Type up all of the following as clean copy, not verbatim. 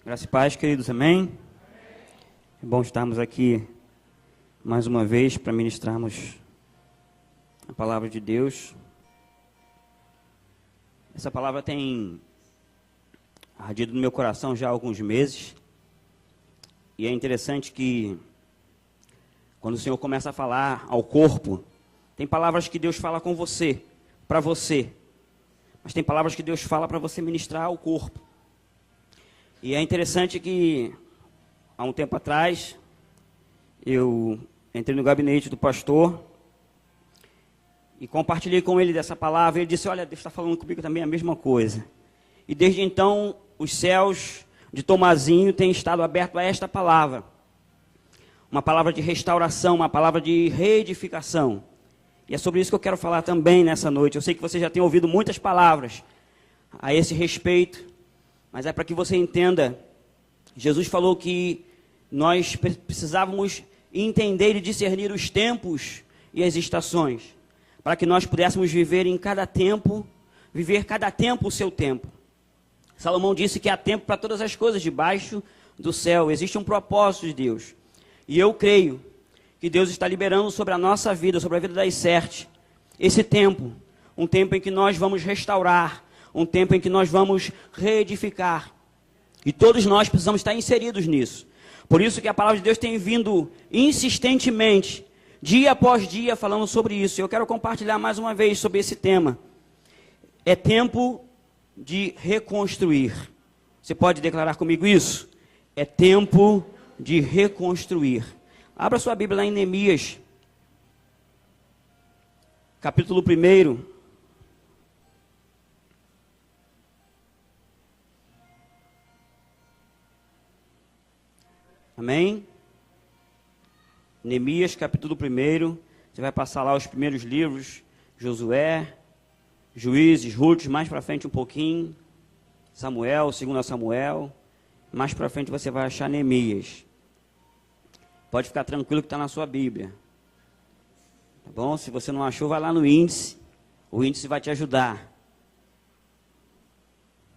Graça e paz, queridos, amém? É bom estarmos aqui mais uma vez para ministrarmos a palavra de Deus. Essa palavra tem ardido no meu coração já há alguns meses. E é interessante que quando o Senhor começa a falar ao corpo, tem palavras que Deus fala com você, para você. Mas tem palavras que Deus fala para você ministrar ao corpo. E é interessante que, há um tempo atrás, eu entrei no gabinete do pastor e compartilhei com ele dessa palavra. Ele disse, olha, Deus está falando comigo também a mesma coisa. E desde então, os céus de Tomazinho têm estado abertos a esta palavra. Uma palavra de restauração, uma palavra de reedificação. E é sobre isso que eu quero falar também nessa noite. Eu sei que você já tem ouvido muitas palavras a esse respeito. Mas é para que você entenda, Jesus falou que nós precisávamos entender e discernir os tempos e as estações, para que nós pudéssemos viver em cada tempo, viver cada tempo o seu tempo. Salomão disse que há tempo para todas as coisas debaixo do céu, existe um propósito de Deus. E eu creio que Deus está liberando sobre a nossa vida, sobre a vida da ICERT, esse tempo, um tempo em que nós vamos restaurar, um tempo em que nós vamos reedificar. E todos nós precisamos estar inseridos nisso. Por isso que a palavra de Deus tem vindo insistentemente, dia após dia, falando sobre isso. Eu quero compartilhar mais uma vez sobre esse tema. É tempo de reconstruir. Você pode declarar comigo isso? É tempo de reconstruir. Abra sua Bíblia lá em Neemias, capítulo 1. Amém? Neemias, capítulo 1. Você vai passar lá os primeiros livros, Josué, Juízes, Ruth, mais para frente um pouquinho, Samuel, 2 Samuel. Mais para frente você vai achar Neemias. Pode ficar tranquilo que está na sua Bíblia. Tá bom? Se você não achou, vai lá no índice. O índice vai te ajudar.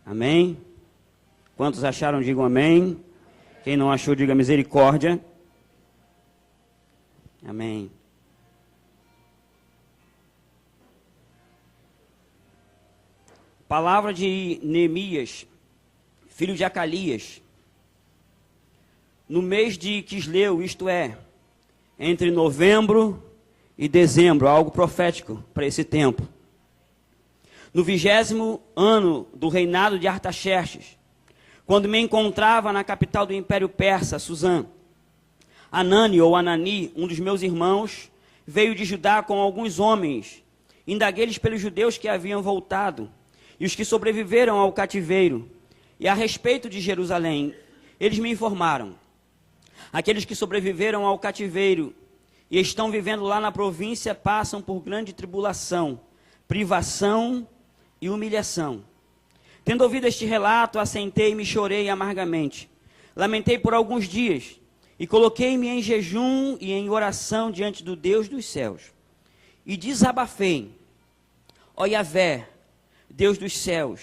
Amém? Quantos acharam, digam amém. Quem não achou, diga misericórdia. Amém. Palavra de Neemias, filho de Acalias. No mês de Quisleu, isto é, entre novembro e dezembro, algo profético para esse tempo. No 20º ano do reinado de Artaxerxes, quando me encontrava na capital do Império Persa, Suzã, Anani ou Anani, um dos meus irmãos, veio de Judá com alguns homens. Indaguei-lhes pelos judeus que haviam voltado e os que sobreviveram ao cativeiro. E a respeito de Jerusalém, eles me informaram. Aqueles que sobreviveram ao cativeiro e estão vivendo lá na província passam por grande tribulação, privação e humilhação. Tendo ouvido este relato, assentei-me e chorei amargamente. Lamentei por alguns dias e coloquei-me em jejum e em oração diante do Deus dos céus. E desabafei: ó Yahvé, Deus dos céus,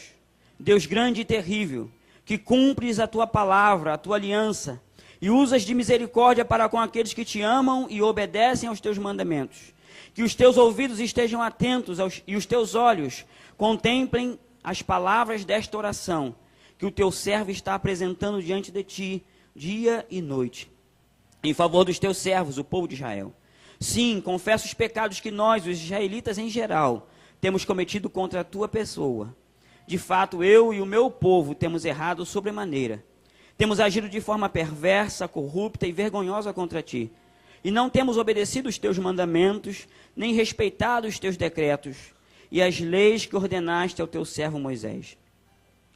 Deus grande e terrível, que cumpres a tua palavra, a tua aliança, e usas de misericórdia para com aqueles que te amam e obedecem aos teus mandamentos. Que os teus ouvidos estejam atentos e os teus olhos contemplem as palavras desta oração, que o teu servo está apresentando diante de ti, dia e noite, em favor dos teus servos, o povo de Israel. Sim, confesso os pecados que nós, os israelitas em geral, temos cometido contra a tua pessoa. De fato, eu e o meu povo temos errado sobremaneira. Temos agido de forma perversa, corrupta e vergonhosa contra ti. E não temos obedecido os teus mandamentos, nem respeitado os teus decretos e as leis que ordenaste ao teu servo Moisés.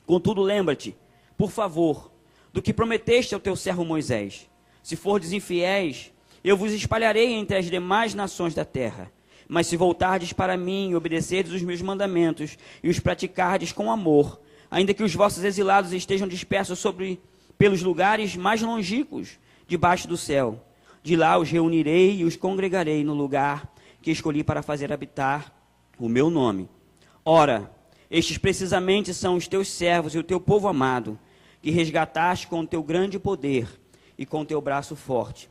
Contudo, lembra-te, por favor, do que prometeste ao teu servo Moisés. Se fordes infiéis, eu vos espalharei entre as demais nações da terra. Mas se voltardes para mim e obedecerdes os meus mandamentos e os praticardes com amor, ainda que os vossos exilados estejam dispersos pelos lugares mais longínquos debaixo do céu, de lá os reunirei e os congregarei no lugar que escolhi para fazer habitar o meu nome. Ora, estes precisamente são os teus servos e o teu povo amado, que resgataste com teu grande poder e com teu braço forte.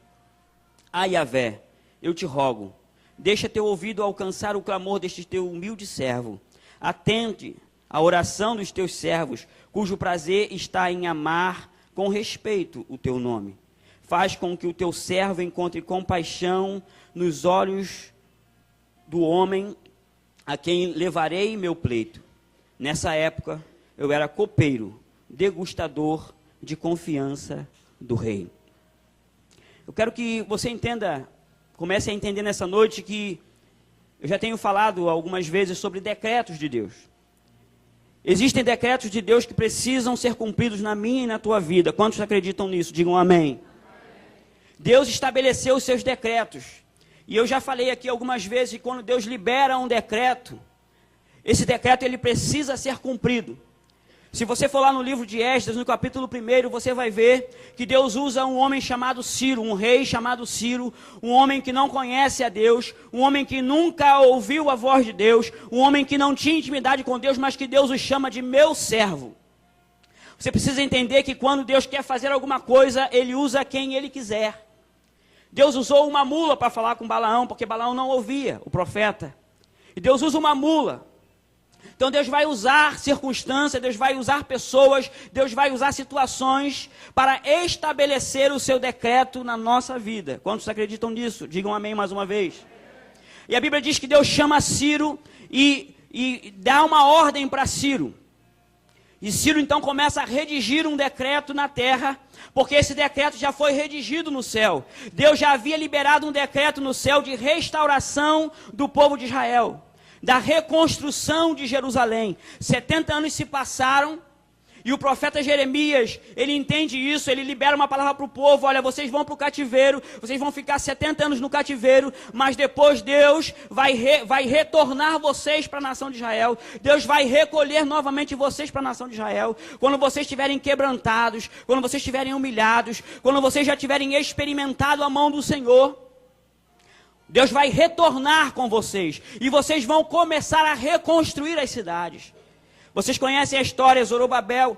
Ah, Yahvé, eu te rogo, deixa teu ouvido alcançar o clamor deste teu humilde servo. Atende à oração dos teus servos, cujo prazer está em amar com respeito o teu nome. Faz com que o teu servo encontre compaixão nos olhos do homem a quem levarei meu pleito. Nessa época, eu era copeiro, degustador de confiança do rei. Eu quero que você entenda, comece a entender nessa noite que eu já tenho falado algumas vezes sobre decretos de Deus. Existem decretos de Deus que precisam ser cumpridos na minha e na tua vida. Quantos acreditam nisso? Digam amém. Deus estabeleceu os seus decretos. E eu já falei aqui algumas vezes que quando Deus libera um decreto, esse decreto ele precisa ser cumprido. Se você for lá no livro de Esdras, no capítulo 1, você vai ver que Deus usa um homem chamado Ciro, um rei chamado Ciro, um homem que não conhece a Deus, um homem que nunca ouviu a voz de Deus, um homem que não tinha intimidade com Deus, mas que Deus o chama de meu servo. Você precisa entender que quando Deus quer fazer alguma coisa, Ele usa quem Ele quiser. Deus usou uma mula para falar com Balaão, porque Balaão não ouvia o profeta. E Deus usa uma mula. Então Deus vai usar circunstâncias, Deus vai usar pessoas, Deus vai usar situações para estabelecer o seu decreto na nossa vida. Quantos acreditam nisso? Digam amém mais uma vez. E a Bíblia diz que Deus chama Ciro e dá uma ordem para Ciro. E Ciro então começa a redigir um decreto na terra, porque esse decreto já foi redigido no céu. Deus já havia liberado um decreto no céu de restauração do povo de Israel, da reconstrução de Jerusalém. 70 anos se passaram e o profeta Jeremias, ele entende isso, ele libera uma palavra para o povo: olha, vocês vão para o cativeiro, vocês vão ficar 70 anos no cativeiro, mas depois Deus vai retornar vocês para a nação de Israel. Deus vai recolher novamente vocês para a nação de Israel, quando vocês estiverem quebrantados, quando vocês estiverem humilhados, quando vocês já tiverem experimentado a mão do Senhor. Deus vai retornar com vocês, e vocês vão começar a reconstruir as cidades. Vocês conhecem a história, Zorobabel,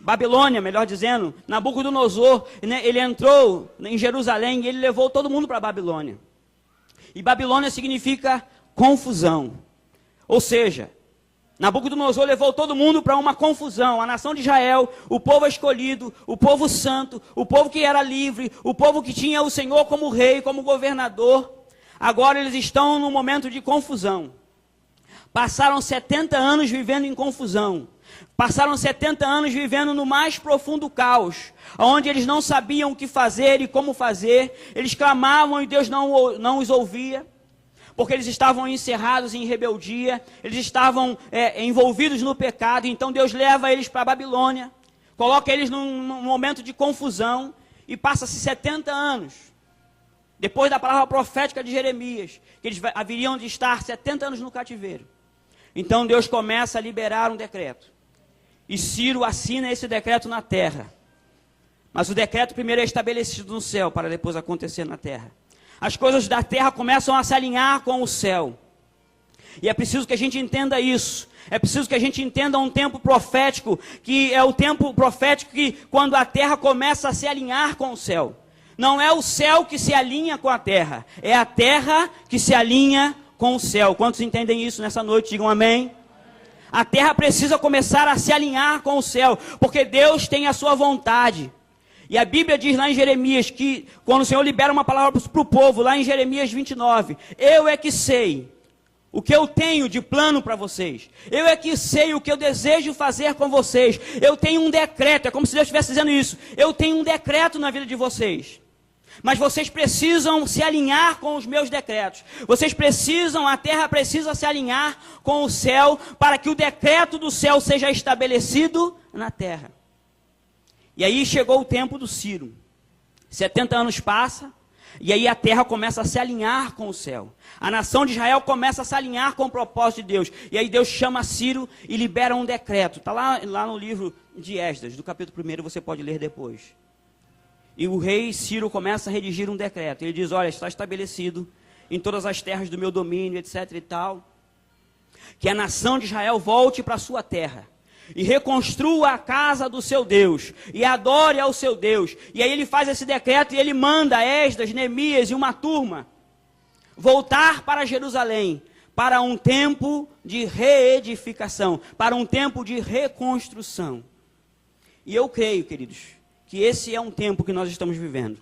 Babilônia, melhor dizendo, Nabucodonosor, né, ele entrou em Jerusalém e ele levou todo mundo para Babilônia. E Babilônia significa confusão. Ou seja, Nabucodonosor levou todo mundo para uma confusão. A nação de Israel, o povo escolhido, o povo santo, o povo que era livre, o povo que tinha o Senhor como rei, como governador. Agora eles estão num momento de confusão. Passaram 70 anos vivendo em confusão. Passaram 70 anos vivendo no mais profundo caos, onde eles não sabiam o que fazer e como fazer. Eles clamavam e Deus não os ouvia, porque eles estavam encerrados em rebeldia, eles estavam envolvidos no pecado. Então Deus leva eles para a Babilônia, coloca eles num momento de confusão, e passa-se 70 anos, depois da palavra profética de Jeremias, que eles haveriam de estar 70 anos no cativeiro. Então Deus começa a liberar um decreto, e Ciro assina esse decreto na terra. Mas o decreto primeiro é estabelecido no céu, para depois acontecer na terra. As coisas da terra começam a se alinhar com o céu. E é preciso que a gente entenda isso. É preciso que a gente entenda um tempo profético, que é o tempo profético que quando a terra começa a se alinhar com o céu. Não é o céu que se alinha com a terra, é a terra que se alinha com o céu. Quantos entendem isso nessa noite? Digam amém. A terra precisa começar a se alinhar com o céu, porque Deus tem a sua vontade. E a Bíblia diz lá em Jeremias que quando o Senhor libera uma palavra para o povo, lá em Jeremias 29, eu é que sei o que eu tenho de plano para vocês. Eu é que sei o que eu desejo fazer com vocês. Eu tenho um decreto, é como se Deus estivesse dizendo isso. Eu tenho um decreto na vida de vocês. Mas vocês precisam se alinhar com os meus decretos. A terra precisa se alinhar com o céu, para que o decreto do céu seja estabelecido na terra. E aí chegou o tempo do Ciro. 70 anos passa, e aí a terra começa a se alinhar com o céu. A nação de Israel começa a se alinhar com o propósito de Deus. E aí Deus chama Ciro e libera um decreto. Está lá no livro de Esdras, do capítulo 1, você pode ler depois. E o rei Ciro começa a redigir um decreto. Ele diz: olha, está estabelecido em todas as terras do meu domínio, etc. e tal, que a nação de Israel volte para a sua terra. e reconstrua a casa do seu Deus, e adore ao seu Deus. E aí ele faz esse decreto e ele manda Esdras, Neemias e uma turma voltar para Jerusalém, para um tempo de reedificação, para um tempo de reconstrução. E eu creio, queridos, que esse é um tempo que nós estamos vivendo.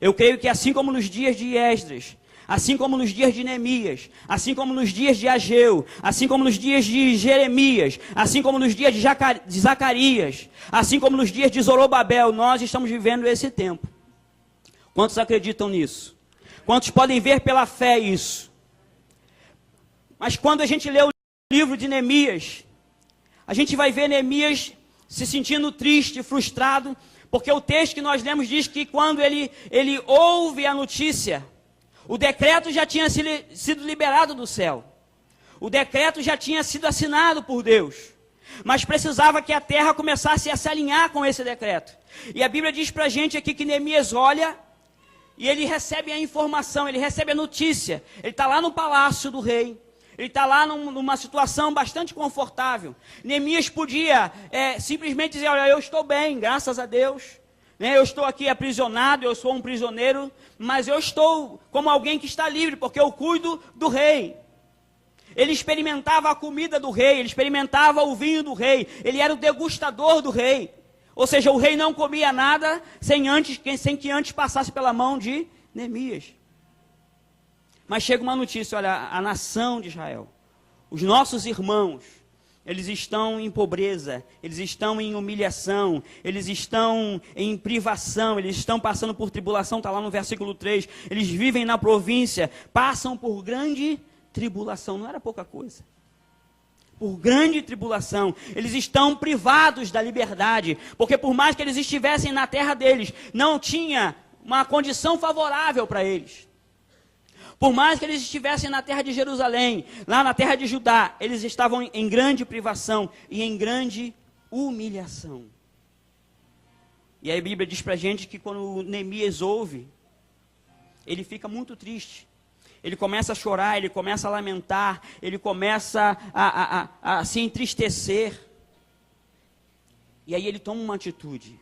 Eu creio que assim como nos dias de Esdras, assim como nos dias de Neemias, assim como nos dias de Ageu, assim como nos dias de Jeremias, assim como nos dias de Zacarias, assim como nos dias de Zorobabel, nós estamos vivendo esse tempo. Quantos acreditam nisso? Quantos podem ver pela fé isso? Mas quando a gente lê o livro de Neemias, a gente vai ver Neemias se sentindo triste, frustrado, porque o texto que nós lemos diz que quando ele ouve a notícia, o decreto já tinha sido liberado do céu. O decreto já tinha sido assinado por Deus. Mas precisava que a terra começasse a se alinhar com esse decreto. E a Bíblia diz para a gente aqui que Neemias olha e ele recebe a informação, ele recebe a notícia. Ele está lá no palácio do rei. Ele está lá numa situação bastante confortável. Neemias podia simplesmente dizer, olha, eu estou bem, graças a Deus. Eu estou aqui aprisionado, eu sou um prisioneiro, mas eu estou como alguém que está livre, porque eu cuido do rei. Ele experimentava a comida do rei, ele experimentava o vinho do rei, ele era o degustador do rei. Ou seja, o rei não comia nada sem que antes passasse pela mão de Neemias. Mas chega uma notícia, olha, a nação de Israel, os nossos irmãos, eles estão em pobreza, eles estão em humilhação, eles estão em privação, eles estão passando por tribulação, está lá no versículo 3, eles vivem na província, passam por grande tribulação, não era pouca coisa. Por grande tribulação, eles estão privados da liberdade, porque por mais que eles estivessem na terra deles, não tinha uma condição favorável para eles. Por mais que eles estivessem na terra de Jerusalém, lá na terra de Judá, eles estavam em grande privação e em grande humilhação. E aí a Bíblia diz para a gente que quando Neemias ouve, ele fica muito triste. Ele começa a chorar, ele começa a lamentar, ele começa a se entristecer. E aí ele toma uma atitude.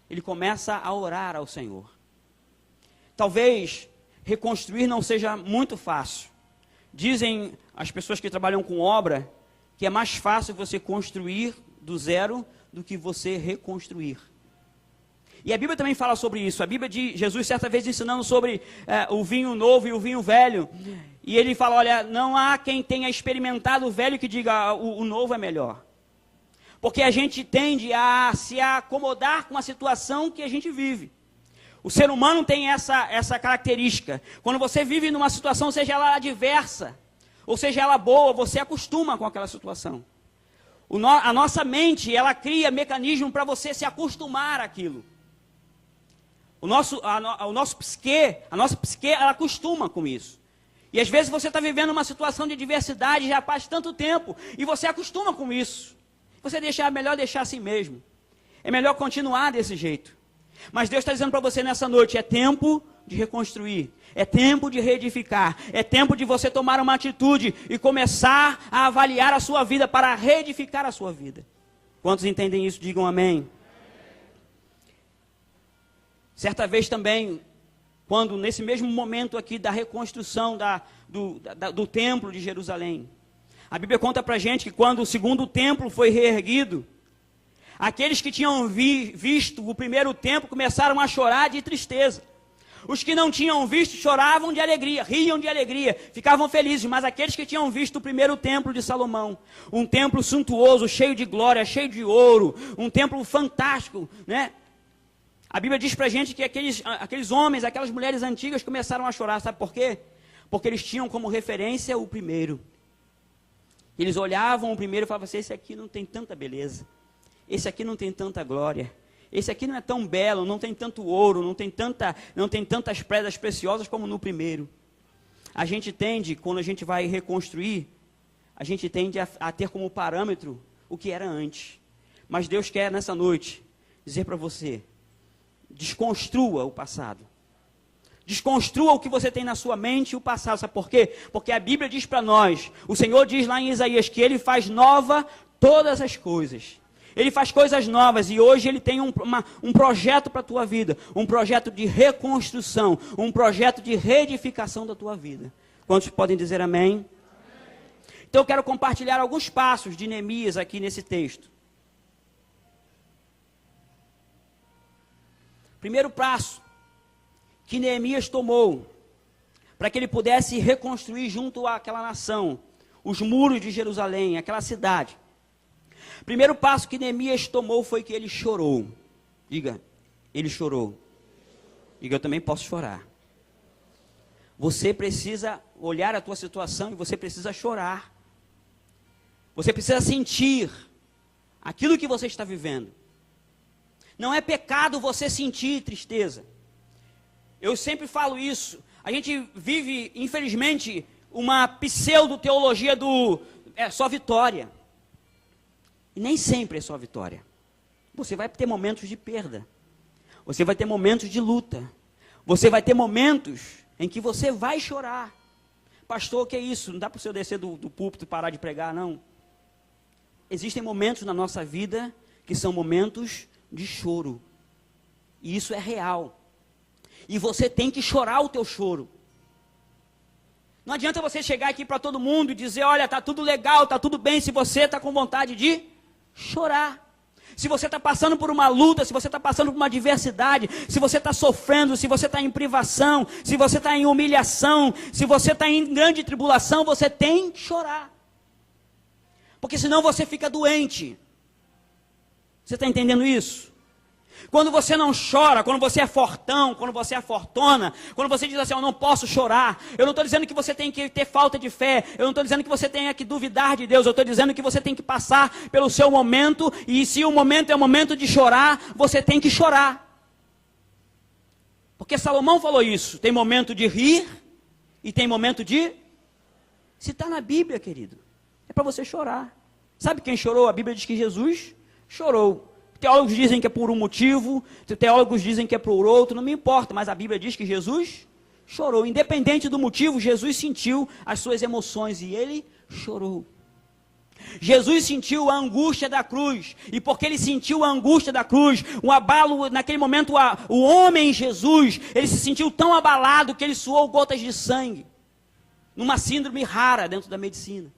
Ele começa a orar ao Senhor. Talvez reconstruir não seja muito fácil. Dizem as pessoas que trabalham com obra que é mais fácil você construir do zero do que você reconstruir. E a Bíblia também fala sobre isso. A Bíblia de Jesus certa vez ensinando sobre o vinho novo e o vinho velho. E ele fala, olha, não há quem tenha experimentado o velho que diga o novo é melhor. Porque a gente tende a se acomodar com a situação que a gente vive. O ser humano tem essa característica. Quando você vive numa situação, seja ela adversa, ou seja ela boa, você acostuma com aquela situação. A nossa mente, ela cria mecanismo para você se acostumar àquilo. A nossa psique, ela acostuma com isso. E às vezes você está vivendo uma situação de adversidade já faz tanto tempo, e você acostuma com isso. Você é melhor deixar assim mesmo. É melhor continuar desse jeito. Mas Deus está dizendo para você nessa noite, é tempo de reconstruir, é tempo de reedificar, é tempo de você tomar uma atitude e começar a avaliar a sua vida para reedificar a sua vida. Quantos entendem isso? Digam amém. Certa vez também, quando nesse mesmo momento aqui da reconstrução do templo de Jerusalém, a Bíblia conta para a gente que quando o segundo templo foi reerguido, aqueles que tinham visto o primeiro templo começaram a chorar de tristeza. Os que não tinham visto choravam de alegria, riam de alegria, ficavam felizes. Mas aqueles que tinham visto o primeiro templo de Salomão, um templo suntuoso, cheio de glória, cheio de ouro, um templo fantástico, né? A Bíblia diz para a gente que aqueles homens, aquelas mulheres antigas começaram a chorar. Sabe por quê? Porque eles tinham como referência o primeiro. Eles olhavam o primeiro e falavam assim, esse aqui não tem tanta beleza. Esse aqui não tem tanta glória, esse aqui não é tão belo, não tem tanto ouro, não tem tantas pedras preciosas como no primeiro. A gente tende, quando a gente vai reconstruir, a gente tende a ter como parâmetro o que era antes. Mas Deus quer nessa noite dizer para você, desconstrua o passado. Desconstrua o que você tem na sua mente e o passado. Sabe por quê? Porque a Bíblia diz para nós, o Senhor diz lá em Isaías que Ele faz nova todas as coisas. Ele faz coisas novas e hoje ele tem um projeto para a tua vida, um projeto de reconstrução, um projeto de reedificação da tua vida. Quantos podem dizer amém? Então eu quero compartilhar alguns passos de Neemias aqui nesse texto. Primeiro passo que Neemias tomou para que ele pudesse reconstruir junto àquela nação os muros de Jerusalém, aquela cidade. Primeiro passo que Neemias tomou foi que ele chorou. Diga, ele chorou. Diga, eu também posso chorar. Você precisa olhar a tua situação e você precisa chorar. Você precisa sentir aquilo que você está vivendo. Não é pecado você sentir tristeza. Eu sempre falo isso. A gente vive, infelizmente, uma pseudo-teologia do só vitória. E nem sempre é só vitória. Você vai ter momentos de perda. Você vai ter momentos de luta. Você vai ter momentos em que você vai chorar. Pastor, o que é isso? Não dá para o senhor descer do púlpito e parar de pregar, não. Existem momentos na nossa vida que são momentos de choro. E isso é real. E você tem que chorar o teu choro. Não adianta você chegar aqui para todo mundo e dizer, olha, está tudo legal, está tudo bem, se você está com vontade de chorar. Se você está passando por uma luta, se você está passando por uma adversidade, se você está sofrendo, se você está em privação, se você está em humilhação, se você está em grande tribulação, você tem que chorar. Porque senão você fica doente. Você está entendendo isso? Quando você não chora, quando você é fortão, quando você é fortona, quando você diz assim, eu não posso chorar, eu não estou dizendo que você tem que ter falta de fé, eu não estou dizendo que você tenha que duvidar de Deus, eu estou dizendo que você tem que passar pelo seu momento, e se o momento é o momento de chorar, você tem que chorar. Porque Salomão falou isso, tem momento de rir e tem momento de... Se está na Bíblia, querido, é para você chorar. Sabe quem chorou? A Bíblia diz que Jesus chorou. Teólogos dizem que é por um motivo, teólogos dizem que é por outro, não me importa, mas a Bíblia diz que Jesus chorou. Independente do motivo, Jesus sentiu as suas emoções e ele chorou. Jesus sentiu a angústia da cruz, e porque ele sentiu a angústia da cruz, o abalo, naquele momento, o homem Jesus, ele se sentiu tão abalado que ele suou gotas de sangue, numa síndrome rara dentro da medicina.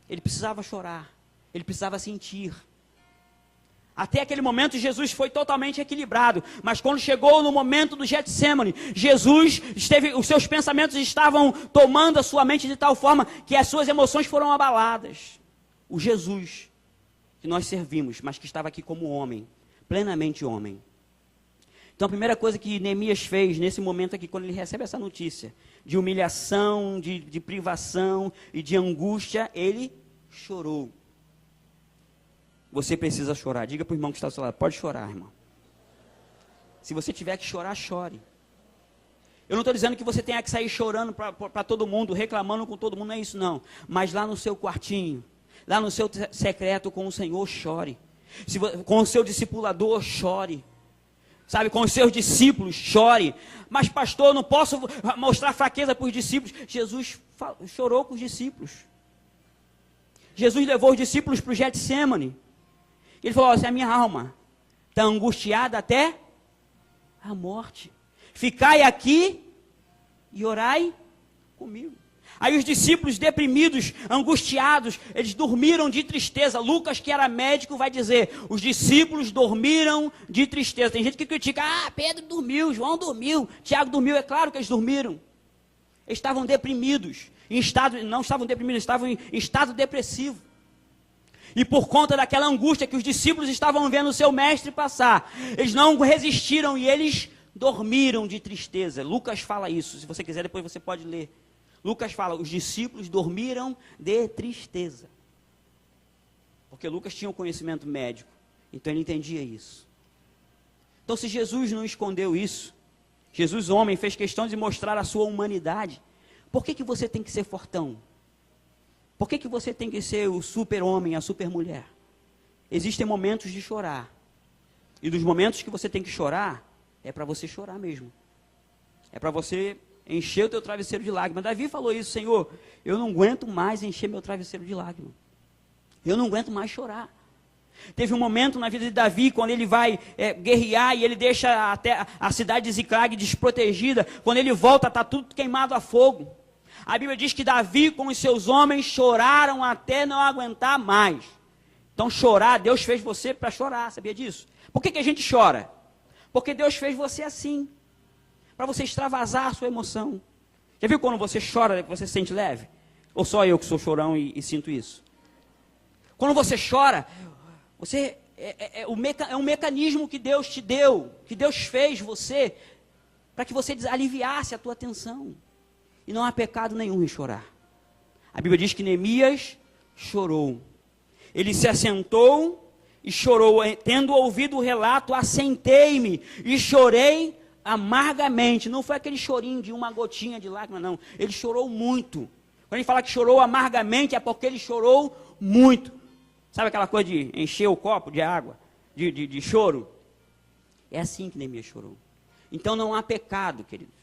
Ele precisava chorar, ele precisava sentir. Até aquele momento Jesus foi totalmente equilibrado, mas quando chegou no momento do Getsêmani, Jesus os seus pensamentos estavam tomando a sua mente de tal forma que as suas emoções foram abaladas. O Jesus que nós servimos, mas que estava aqui como homem, plenamente homem. Então a primeira coisa que Neemias fez nesse momento aqui, quando ele recebe essa notícia de humilhação, de privação e de angústia, ele chorou. Você precisa chorar. Diga para o irmão que está ao seu lado, pode chorar, irmão. Se você tiver que chorar, chore. Eu não estou dizendo que você tenha que sair chorando para todo mundo, reclamando com todo mundo, não é isso não. Mas lá no seu quartinho, lá no seu secreto com o Senhor, chore. Com o seu discipulador, chore. Sabe, com os seus discípulos, chore. Mas pastor, eu não posso mostrar fraqueza para os discípulos. Jesus chorou com os discípulos. Jesus levou os discípulos para o Getsêmani. Ele falou assim, a minha alma está angustiada até a morte. Ficai aqui e orai comigo. Aí os discípulos deprimidos, angustiados, eles dormiram de tristeza. Lucas, que era médico, vai dizer, os discípulos dormiram de tristeza. Tem gente que critica, Pedro dormiu, João dormiu, Tiago dormiu. É claro que eles dormiram. Eles estavam deprimidos, não estavam deprimidos, estavam em estado depressivo. E por conta daquela angústia que os discípulos estavam vendo o seu mestre passar, eles não resistiram e eles dormiram de tristeza. Lucas fala isso, se você quiser depois você pode ler. Lucas fala, os discípulos dormiram de tristeza. Porque Lucas tinha um conhecimento médico, então ele entendia isso. Então se Jesus não escondeu isso, Jesus homem fez questão de mostrar a sua humanidade, por que você tem que ser fortão? Por que você tem que ser o super-homem, a super-mulher? Existem momentos de chorar. E dos momentos que você tem que chorar, é para você chorar mesmo. É para você encher o teu travesseiro de lágrimas. Davi falou isso, Senhor, eu não aguento mais encher meu travesseiro de lágrimas. Eu não aguento mais chorar. Teve um momento na vida de Davi, quando ele vai guerrear e ele deixa até a cidade de Ziclag desprotegida. Quando ele volta, está tudo queimado a fogo. A Bíblia diz que Davi com os seus homens choraram até não aguentar mais. Então chorar, Deus fez você para chorar, sabia disso? Por que a gente chora? Porque Deus fez você assim, para você extravasar a sua emoção. Já viu quando você chora, que você se sente leve? Ou só eu que sou chorão e sinto isso? Quando você chora, você é um mecanismo que Deus te deu, que Deus fez você, para que você aliviasse a tua tensão. E não há pecado nenhum em chorar. A Bíblia diz que Neemias chorou. Ele se assentou e chorou. Tendo ouvido o relato, assentei-me e chorei amargamente. Não foi aquele chorinho de uma gotinha de lágrima, não. Ele chorou muito. Quando a gente fala que chorou amargamente, é porque ele chorou muito. Sabe aquela coisa de encher o copo de água, de choro? É assim que Neemias chorou. Então não há pecado, queridos.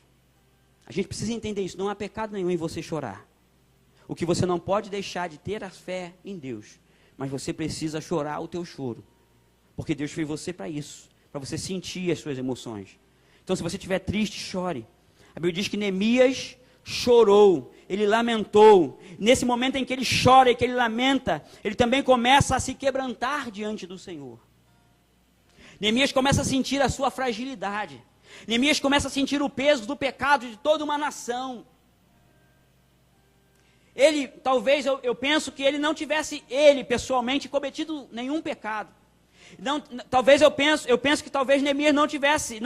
A gente precisa entender isso. Não há pecado nenhum em você chorar. O que você não pode deixar de ter a fé em Deus. Mas você precisa chorar o teu choro. Porque Deus fez você para isso. Para você sentir as suas emoções. Então se você estiver triste, chore. A Bíblia diz que Neemias chorou. Ele lamentou. Nesse momento em que ele chora e que ele lamenta, ele também começa a se quebrantar diante do Senhor. Neemias começa a sentir a sua fragilidade. Neemias começa a sentir o peso do pecado de toda uma nação. Ele, talvez, eu penso que ele não tivesse, pessoalmente, cometido nenhum pecado. Não, talvez eu penso que talvez Neemias não tivesse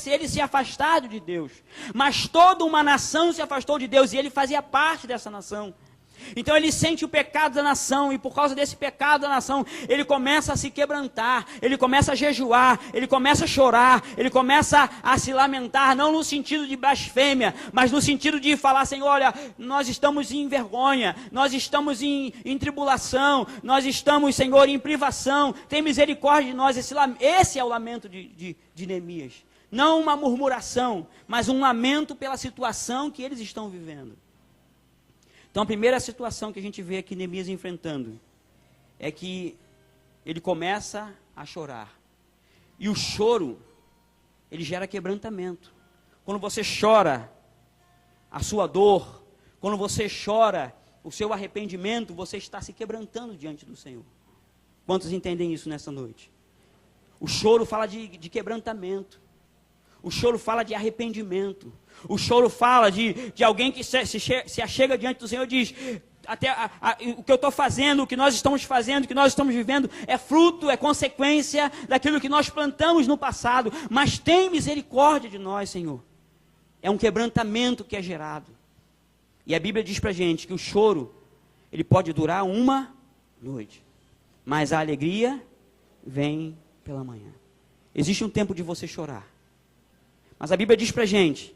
ele se afastado de Deus. Mas toda uma nação se afastou de Deus e ele fazia parte dessa nação. Então ele sente o pecado da nação e por causa desse pecado da nação, ele começa a se quebrantar, ele começa a jejuar, ele começa a chorar, ele começa a se lamentar, não no sentido de blasfêmia, mas no sentido de falar assim, olha, nós estamos em vergonha, nós estamos em tribulação, nós estamos, Senhor, em privação, tem misericórdia de nós. Esse é o lamento de Neemias. Não uma murmuração, mas um lamento pela situação que eles estão vivendo. Então a primeira situação que a gente vê aqui Neemias enfrentando é que ele começa a chorar. E o choro, ele gera quebrantamento. Quando você chora a sua dor, quando você chora o seu arrependimento, você está se quebrantando diante do Senhor. Quantos entendem isso nessa noite? O choro fala de quebrantamento. O choro fala de arrependimento. O choro fala de alguém que se achega diante do Senhor e diz, o que eu estou fazendo, o que nós estamos fazendo, o que nós estamos vivendo, é fruto, é consequência daquilo que nós plantamos no passado. Mas tem misericórdia de nós, Senhor. É um quebrantamento que é gerado. E a Bíblia diz para a gente que o choro, ele pode durar uma noite. Mas a alegria vem pela manhã. Existe um tempo de você chorar. Mas a Bíblia diz para a gente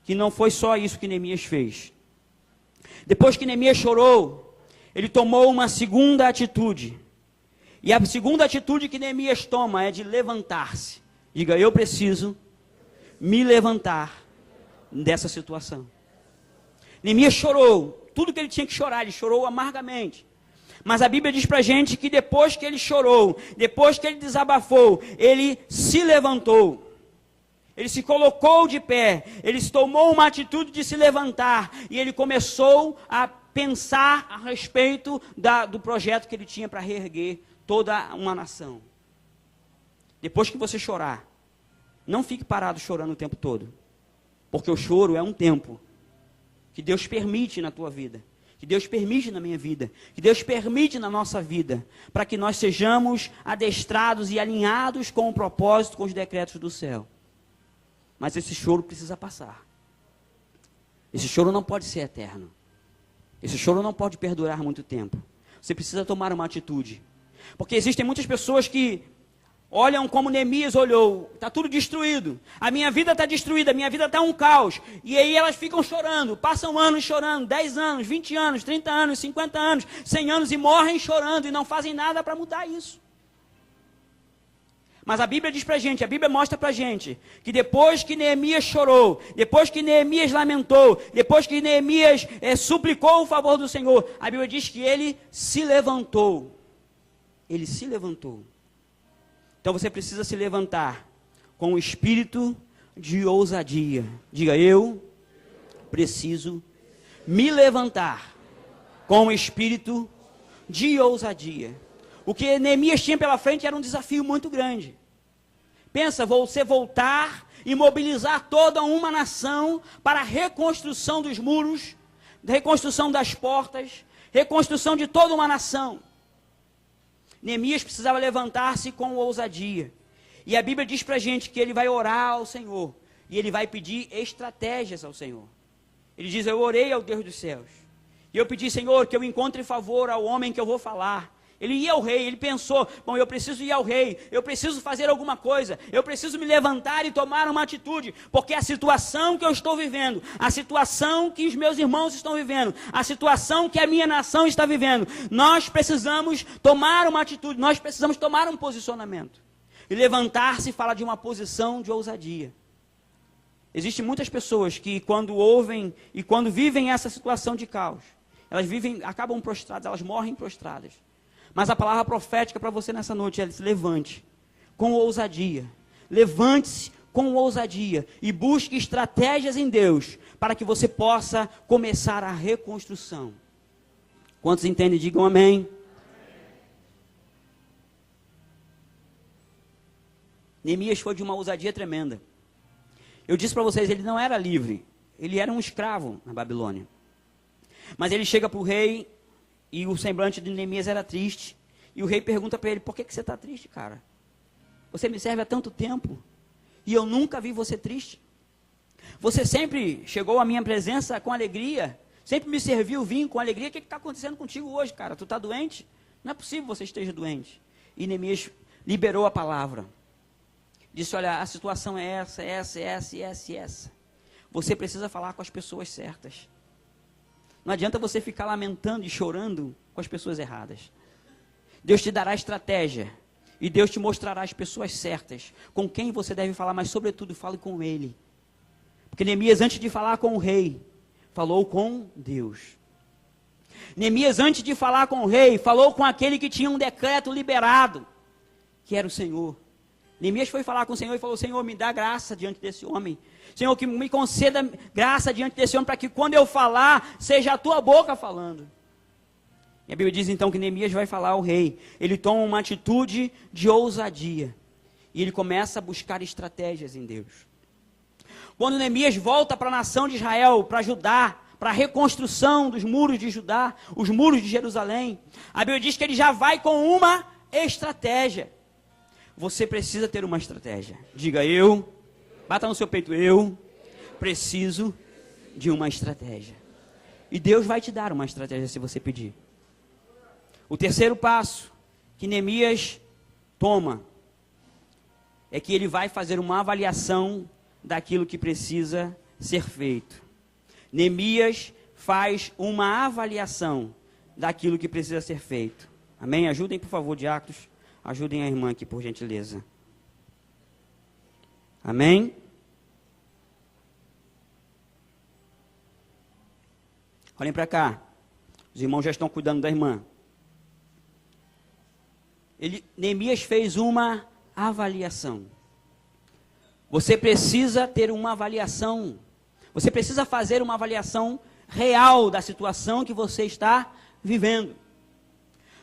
que não foi só isso que Neemias fez. Depois que Neemias chorou, ele tomou uma segunda atitude. E a segunda atitude que Neemias toma é de levantar-se. Diga, eu preciso me levantar dessa situação. Neemias chorou, tudo que ele tinha que chorar, ele chorou amargamente. Mas a Bíblia diz para a gente que depois que ele chorou, depois que ele desabafou, ele se levantou. Ele se colocou de pé, ele tomou uma atitude de se levantar, e ele começou a pensar a respeito do projeto que ele tinha para reerguer toda uma nação. Depois que você chorar, não fique parado chorando o tempo todo, porque o choro é um tempo que Deus permite na tua vida, que Deus permite na minha vida, que Deus permite na nossa vida, para que nós sejamos adestrados e alinhados com o propósito, com os decretos do céu. Mas esse choro precisa passar. Esse choro não pode ser eterno. Esse choro não pode perdurar muito tempo. Você precisa tomar uma atitude. Porque existem muitas pessoas que olham como Neemias olhou. Está tudo destruído. A minha vida está destruída, a minha vida está um caos. E aí elas ficam chorando. Passam anos chorando. 10 anos, 20 anos, 30 anos, 50 anos, 100 anos. E morrem chorando e não fazem nada para mudar isso. Mas a Bíblia diz para a gente, a Bíblia mostra para a gente, que depois que Neemias chorou, depois que Neemias lamentou, depois que Neemias suplicou o favor do Senhor, a Bíblia diz que ele se levantou. ele se levantou. Então você precisa se levantar com o espírito de ousadia. Diga, eu preciso me levantar com o espírito de ousadia. O que Neemias tinha pela frente era um desafio muito grande. Pensa, você voltar e mobilizar toda uma nação para a reconstrução dos muros, reconstrução das portas, reconstrução de toda uma nação. Neemias precisava levantar-se com ousadia. E a Bíblia diz para a gente que ele vai orar ao Senhor. E ele vai pedir estratégias ao Senhor. Ele diz, eu orei ao Deus dos céus. E eu pedi, Senhor, que eu encontre favor ao homem que eu vou falar. Ele ia ao rei, ele pensou, bom, eu preciso ir ao rei, eu preciso fazer alguma coisa, eu preciso me levantar e tomar uma atitude, porque a situação que eu estou vivendo, a situação que os meus irmãos estão vivendo, a situação que a minha nação está vivendo, nós precisamos tomar uma atitude, nós precisamos tomar um posicionamento. E levantar-se fala de uma posição de ousadia. Existem muitas pessoas que quando ouvem e quando vivem essa situação de caos, elas acabam prostradas, elas morrem prostradas. Mas a palavra profética para você nessa noite é: se levante com ousadia. Levante-se com ousadia e busque estratégias em Deus para que você possa começar a reconstrução. Quantos entendem? Digam amém. Neemias foi de uma ousadia tremenda. Eu disse para vocês, ele não era livre, ele era um escravo na Babilônia. Mas ele chega para o rei e o semblante de Neemias era triste. E o rei pergunta para ele, por que você está triste, cara? Você me serve há tanto tempo e eu nunca vi você triste. Você sempre chegou à minha presença com alegria, sempre me serviu vinho com alegria. O que está acontecendo contigo hoje, cara? Tu está doente? Não é possível que você esteja doente. E Neemias liberou a palavra. Disse, olha, a situação é essa, essa, essa, essa e essa. Você precisa falar com as pessoas certas. Não adianta você ficar lamentando e chorando com as pessoas erradas. Deus te dará estratégia. E Deus te mostrará as pessoas certas. Com quem você deve falar, mas sobretudo fale com Ele. Porque Neemias, antes de falar com o rei, falou com Deus. Neemias, antes de falar com o rei, falou com aquele que tinha um decreto liberado, que era o Senhor. Neemias foi falar com o Senhor e falou, Senhor, me dá graça diante desse homem. Senhor, que me conceda graça diante desse homem, para que quando eu falar, seja a tua boca falando. E a Bíblia diz então que Neemias vai falar ao rei. Ele toma uma atitude de ousadia. E ele começa a buscar estratégias em Deus. Quando Neemias volta para a nação de Israel, para Judá, para a reconstrução dos muros de Judá, os muros de Jerusalém, a Bíblia diz que ele já vai com uma estratégia. Você precisa ter uma estratégia. Diga, bata no seu peito, eu preciso de uma estratégia. E Deus vai te dar uma estratégia se você pedir. O terceiro passo que Neemias toma é que ele vai fazer uma avaliação daquilo que precisa ser feito. Neemias faz uma avaliação daquilo que precisa ser feito. Amém? Ajudem, por favor, diáconos. Ajudem a irmã aqui, por gentileza. Amém? Olhem para cá. Os irmãos já estão cuidando da irmã. Neemias fez uma avaliação. Você precisa ter uma avaliação. Você precisa fazer uma avaliação real da situação que você está vivendo.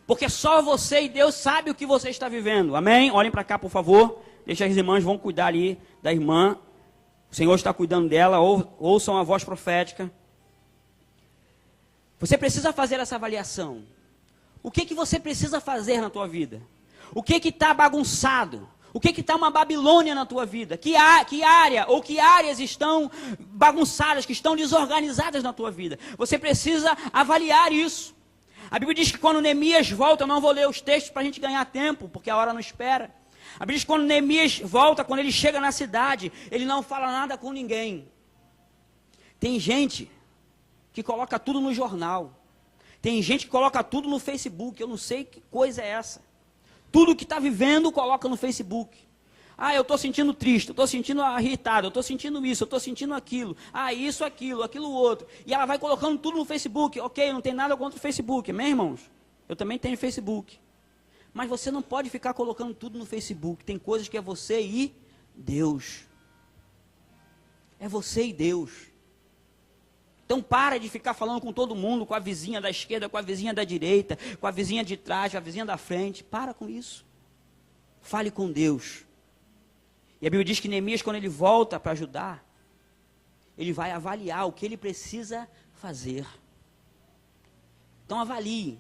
Porque só você e Deus sabe o que você está vivendo. Amém? Olhem para cá, por favor. Deixa as irmãs, vão cuidar ali da irmã. O Senhor está cuidando dela. Ouçam a voz profética. Você precisa fazer essa avaliação. O que você precisa fazer na tua vida? O que está bagunçado? O que está uma Babilônia na tua vida? Que área ou que áreas estão bagunçadas, que estão desorganizadas na tua vida? Você precisa avaliar isso. A Bíblia diz que quando Neemias volta, eu não vou ler os textos para a gente ganhar tempo, porque a hora não espera. A Bíblia diz que quando Neemias volta, quando ele chega na cidade, ele não fala nada com ninguém. Tem gente que coloca tudo no jornal. Tem gente que coloca tudo no Facebook. Eu não sei que coisa é essa. Tudo que está vivendo, coloca no Facebook. Ah, eu estou sentindo triste, eu estou sentindo irritado, eu estou sentindo isso, eu estou sentindo aquilo. Ah, isso, aquilo outro. E ela vai colocando tudo no Facebook. Ok, não tem nada contra o Facebook, amém, irmãos? Eu também tenho Facebook. Mas você não pode ficar colocando tudo no Facebook. Tem coisas que é você e Deus. É você e Deus. Então para de ficar falando com todo mundo, com a vizinha da esquerda, com a vizinha da direita, com a vizinha de trás, com a vizinha da frente. Para com isso. Fale com Deus. E a Bíblia diz que Neemias, quando ele volta para ajudar, ele vai avaliar o que ele precisa fazer. Então avalie.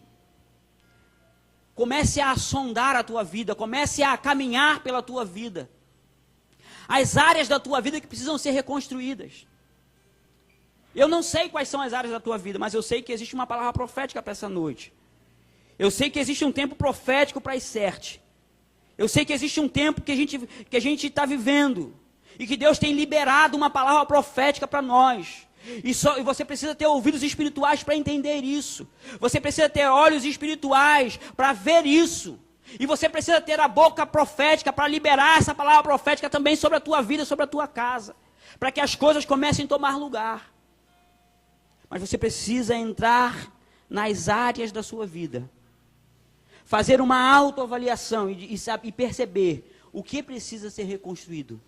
Comece a sondar a tua vida, comece a caminhar pela tua vida. As áreas da tua vida que precisam ser reconstruídas. Eu não sei quais são as áreas da tua vida, mas eu sei que existe uma palavra profética para essa noite. Eu sei que existe um tempo profético para Icerte. Eu sei que existe um tempo que a gente está vivendo. E que Deus tem liberado uma palavra profética para nós. E você precisa ter ouvidos espirituais para entender isso. Você precisa ter olhos espirituais para ver isso. E você precisa ter a boca profética para liberar essa palavra profética também sobre a tua vida, sobre a tua casa. Para que as coisas comecem a tomar lugar. Mas você precisa entrar nas áreas da sua vida. Fazer uma autoavaliação e perceber o que precisa ser reconstruído.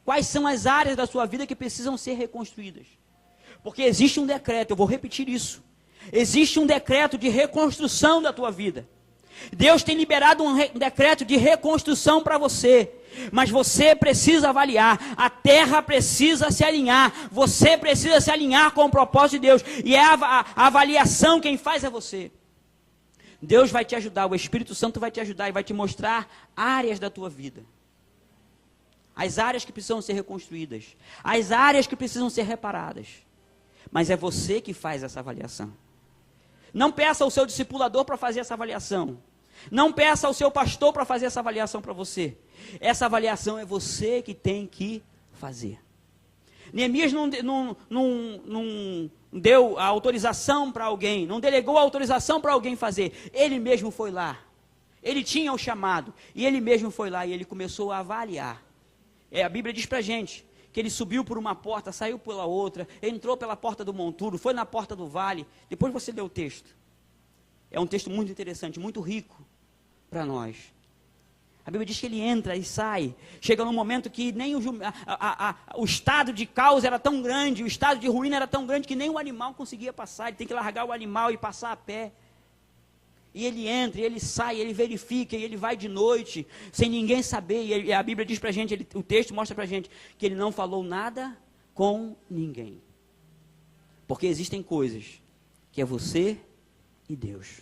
Quais são as áreas da sua vida que precisam ser reconstruídas. Porque existe um decreto, eu vou repetir isso. Existe um decreto de reconstrução da tua vida. Deus tem liberado um decreto de reconstrução para você. Mas você precisa avaliar. A terra precisa se alinhar. Você precisa se alinhar com o propósito de Deus. E é a avaliação quem faz é você. Deus vai te ajudar, o Espírito Santo vai te ajudar e vai te mostrar áreas da tua vida. As áreas que precisam ser reconstruídas. As áreas que precisam ser reparadas. Mas é você que faz essa avaliação. Não peça ao seu discipulador para fazer essa avaliação. Não peça ao seu pastor para fazer essa avaliação para você. Essa avaliação é você que tem que fazer. Neemias não deu a autorização para alguém, não delegou a autorização para alguém fazer. Ele mesmo foi lá. Ele tinha o chamado. E ele mesmo foi lá e ele começou a avaliar. A Bíblia diz para a gente que ele subiu por uma porta, saiu pela outra, entrou pela porta do monturo, foi na porta do vale. Depois você lê o texto. É um texto muito interessante, muito rico para nós. A Bíblia diz que ele entra e sai. Chega num momento que nem o estado de caos era tão grande, o estado de ruína era tão grande que nem o animal conseguia passar. Ele tem que largar o animal e passar a pé. E ele entra, e ele sai, ele verifica, e ele vai de noite, sem ninguém saber. E a Bíblia diz para a gente, o texto mostra para a gente, que ele não falou nada com ninguém. Porque existem coisas que é você e Deus.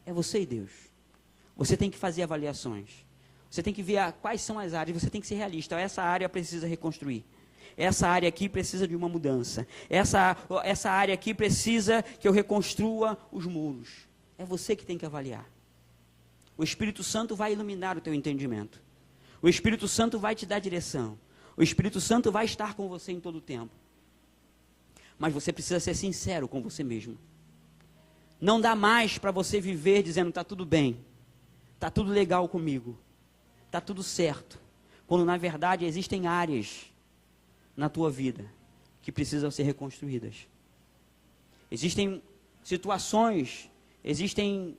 É você e Deus. Você tem que fazer avaliações. Você tem que ver quais são as áreas, você tem que ser realista. Essa área precisa reconstruir. Essa área aqui precisa de uma mudança. Essa área aqui precisa que eu reconstrua os muros. É você que tem que avaliar. O Espírito Santo vai iluminar o teu entendimento. O Espírito Santo vai te dar direção. O Espírito Santo vai estar com você em todo o tempo. Mas você precisa ser sincero com você mesmo. Não dá mais para você viver dizendo, está tudo bem. Está tudo legal comigo. Está tudo certo. Quando na verdade existem áreas na tua vida que precisam ser reconstruídas. Existem situações, existem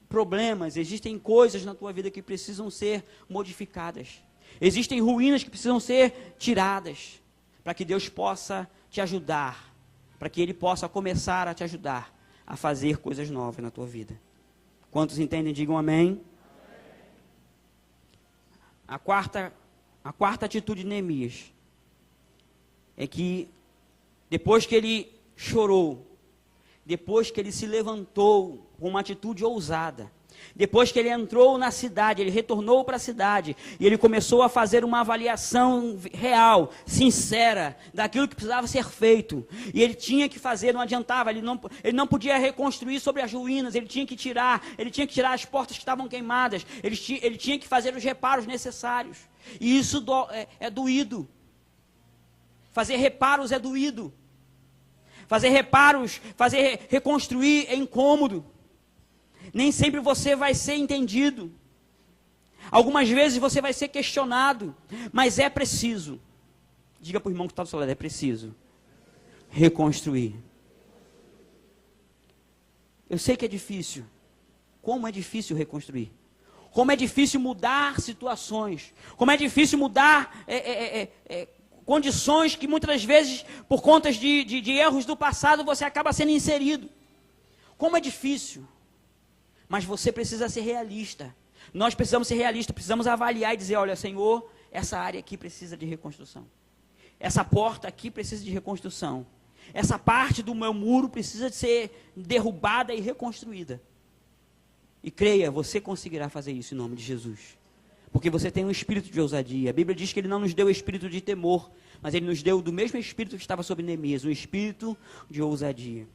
problemas, existem coisas na tua vida que precisam ser modificadas. Existem ruínas que precisam ser tiradas, para que Deus possa te ajudar, para que Ele possa começar a te ajudar a fazer coisas novas na tua vida. Quantos entendem, digam amém. A quarta atitude de Neemias é que depois que ele chorou, depois que ele se levantou com uma atitude ousada, depois que ele entrou na cidade, ele retornou para a cidade, e ele começou a fazer uma avaliação real, sincera, daquilo que precisava ser feito, e ele tinha que fazer, não adiantava, ele não podia reconstruir sobre as ruínas, ele tinha que tirar as portas que estavam queimadas, ele tinha que fazer os reparos necessários, e isso é doído, fazer reparos é doído, reconstruir é incômodo. Nem sempre você vai ser entendido. Algumas vezes você vai ser questionado. Mas é preciso. Diga para o irmão que está do seu lado, é preciso reconstruir. Eu sei que é difícil. Como é difícil reconstruir? como é difícil mudar situações, como é difícil mudar condições que muitas vezes, por conta de erros do passado, você acaba sendo inserido. Como é difícil, mas você precisa ser realista. Nós precisamos ser realistas, precisamos avaliar e dizer, olha, Senhor, essa área aqui precisa de reconstrução. Essa porta aqui precisa de reconstrução. Essa parte do meu muro precisa de ser derrubada e reconstruída. E creia, você conseguirá fazer isso em nome de Jesus. Porque você tem um espírito de ousadia. A Bíblia diz que Ele não nos deu espírito de temor, mas Ele nos deu do mesmo espírito que estava sobre Neemias, um espírito de ousadia.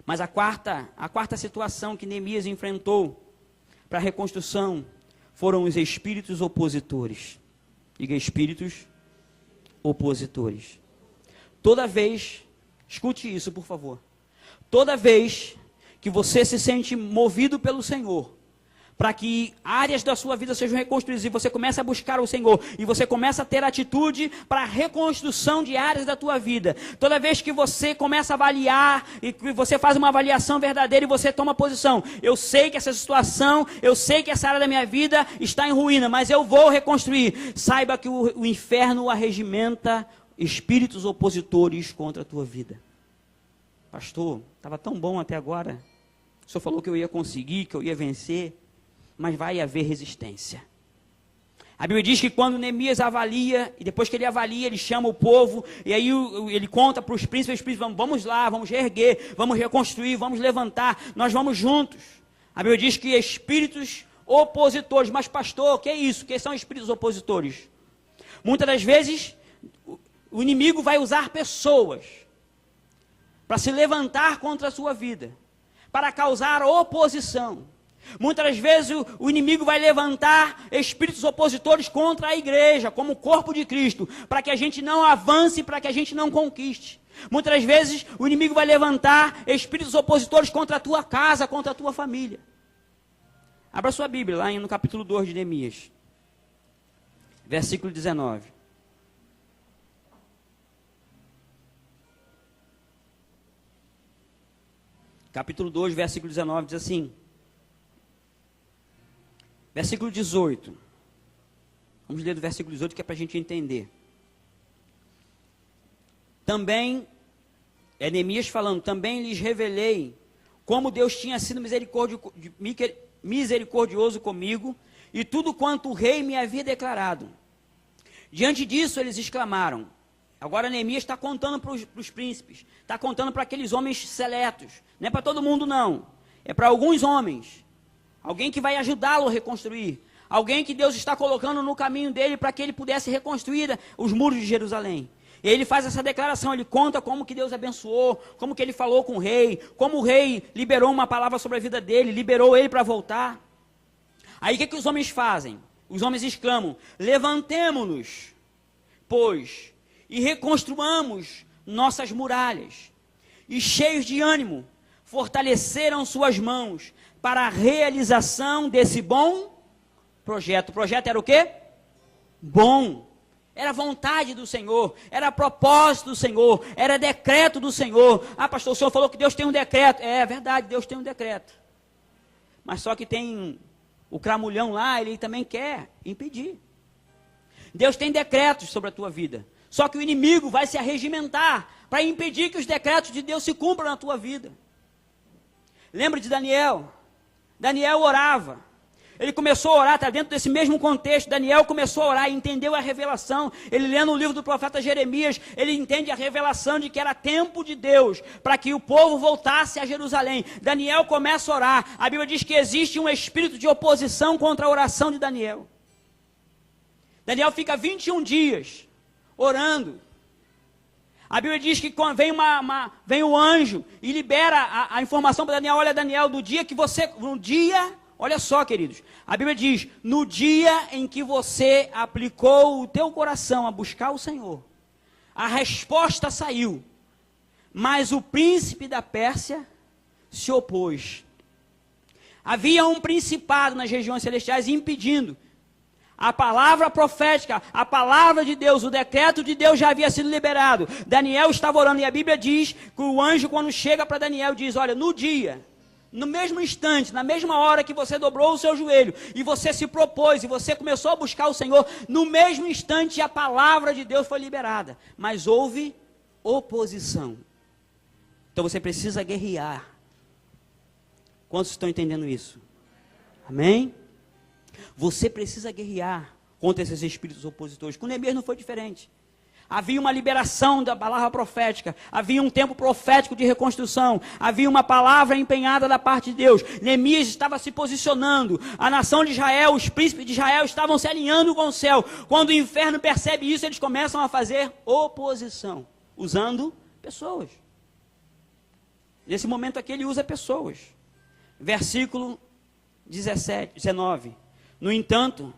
Mas a quarta situação que Neemias enfrentou para a reconstrução foram os espíritos opositores. Diga, espíritos opositores. Toda vez, escute isso por favor, toda vez que você se sente movido pelo Senhor, para que áreas da sua vida sejam reconstruídas, e você começa a buscar o Senhor, e você começa a ter atitude para a reconstrução de áreas da tua vida, toda vez que você começa a avaliar, e que você faz uma avaliação verdadeira, e você toma posição, eu sei que essa situação, eu sei que essa área da minha vida está em ruína, mas eu vou reconstruir, saiba que o inferno arregimenta espíritos opositores contra a tua vida. Pastor, estava tão bom até agora, o senhor falou que eu ia conseguir, que eu ia vencer, mas vai haver resistência. A Bíblia diz que quando Neemias avalia, e depois que ele avalia, ele chama o povo, e aí ele conta para os príncipes, vamos lá, vamos reerguer, vamos reconstruir, vamos levantar, nós vamos juntos. A Bíblia diz que espíritos opositores, mas pastor, o que é isso? O que são espíritos opositores? Muitas das vezes, o inimigo vai usar pessoas para se levantar contra a sua vida, para causar oposição. Muitas das vezes o inimigo vai levantar espíritos opositores contra a igreja, como o corpo de Cristo, para que a gente não avance, para que a gente não conquiste. Muitas das vezes o inimigo vai levantar espíritos opositores contra a tua casa, contra a tua família. Abra sua Bíblia, lá no capítulo 2 de Neemias, versículo 19. Capítulo 2, versículo 19, diz assim. Versículo 18. Vamos ler do versículo 18, que é para a gente entender. Também, Neemias falando, também lhes revelei como Deus tinha sido misericordioso comigo, e tudo quanto o rei me havia declarado. Diante disso, eles exclamaram. Agora Neemias está contando para os príncipes, está contando para aqueles homens seletos, não é para todo mundo não, é para alguns homens, alguém que vai ajudá-lo a reconstruir, alguém que Deus está colocando no caminho dele para que ele pudesse reconstruir os muros de Jerusalém. E ele faz essa declaração, ele conta como que Deus abençoou, como que ele falou com o rei, como o rei liberou uma palavra sobre a vida dele, liberou ele para voltar. Aí o que os homens fazem? Os homens exclamam, levantemo-nos, pois, e reconstruamos nossas muralhas. E cheios de ânimo, fortaleceram suas mãos para a realização desse bom projeto. O projeto era o quê? Bom. Era vontade do Senhor, era propósito do Senhor, era decreto do Senhor. Ah, pastor, o senhor falou que Deus tem um decreto. É verdade, Deus tem um decreto. Mas só que tem o cramulhão lá, ele também quer impedir. Deus tem decretos sobre a tua vida. Só que o inimigo vai se arregimentar para impedir que os decretos de Deus se cumpram na tua vida. Lembra de Daniel? Daniel orava. Ele começou a orar, está dentro desse mesmo contexto. Daniel começou a orar, entendeu a revelação. Ele lendo o livro do profeta Jeremias, ele entende a revelação de que era tempo de Deus para que o povo voltasse a Jerusalém. Daniel começa a orar. A Bíblia diz que existe um espírito de oposição contra a oração de Daniel. Daniel fica 21 dias orando. A Bíblia diz que vem o anjo e libera a informação para Daniel. Olha, Daniel, olha só, queridos, a Bíblia diz, no dia em que você aplicou o teu coração a buscar o Senhor, a resposta saiu, mas o príncipe da Pérsia se opôs. Havia um principado nas regiões celestiais impedindo. A palavra profética, a palavra de Deus, o decreto de Deus já havia sido liberado. Daniel estava orando e a Bíblia diz que o anjo, quando chega para Daniel, diz, olha, no dia no mesmo instante, na mesma hora que você dobrou o seu joelho, e você se propôs, e você começou a buscar o Senhor, no mesmo instante a palavra de Deus foi liberada. Mas houve oposição. Então você precisa guerrear. Quantos estão entendendo isso? Amém? Você precisa guerrear contra esses espíritos opositores. Com Neemias não foi diferente. Havia uma liberação da palavra profética, havia um tempo profético de reconstrução, havia uma palavra empenhada da parte de Deus. Neemias estava se posicionando, a nação de Israel, os príncipes de Israel estavam se alinhando com o céu. Quando o inferno percebe isso, eles começam a fazer oposição, usando pessoas. Nesse momento aqui ele usa pessoas. Versículo 19. No entanto,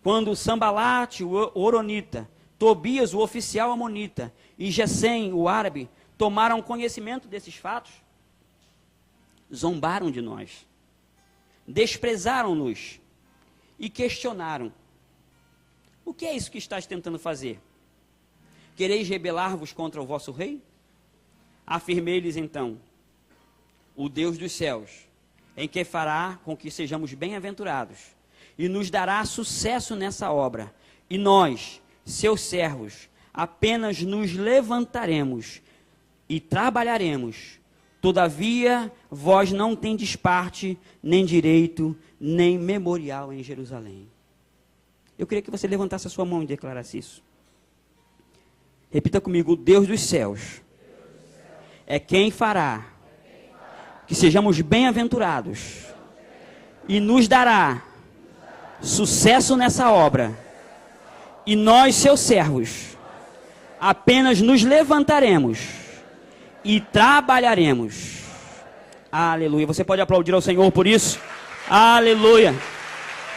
quando Sambalate, o horonita, Tobias, o oficial amonita, e Gesem, o árabe, tomaram conhecimento desses fatos, zombaram de nós, desprezaram-nos e questionaram: o que é isso que estás tentando fazer? Quereis rebelar-vos contra o vosso rei? Afirmei-lhes então: o Deus dos céus, em que fará com que sejamos bem-aventurados, e nos dará sucesso nessa obra, e nós, seus servos, apenas nos levantaremos e trabalharemos. Todavia, vós não tendes parte, nem direito, nem memorial em Jerusalém. Eu queria que você levantasse a sua mão e declarasse isso. Repita comigo: o Deus dos céus é quem fará que sejamos bem-aventurados e nos dará sucesso nessa obra. E nós, seus servos, apenas nos levantaremos e trabalharemos. Aleluia. Você pode aplaudir ao Senhor por isso? Aleluia.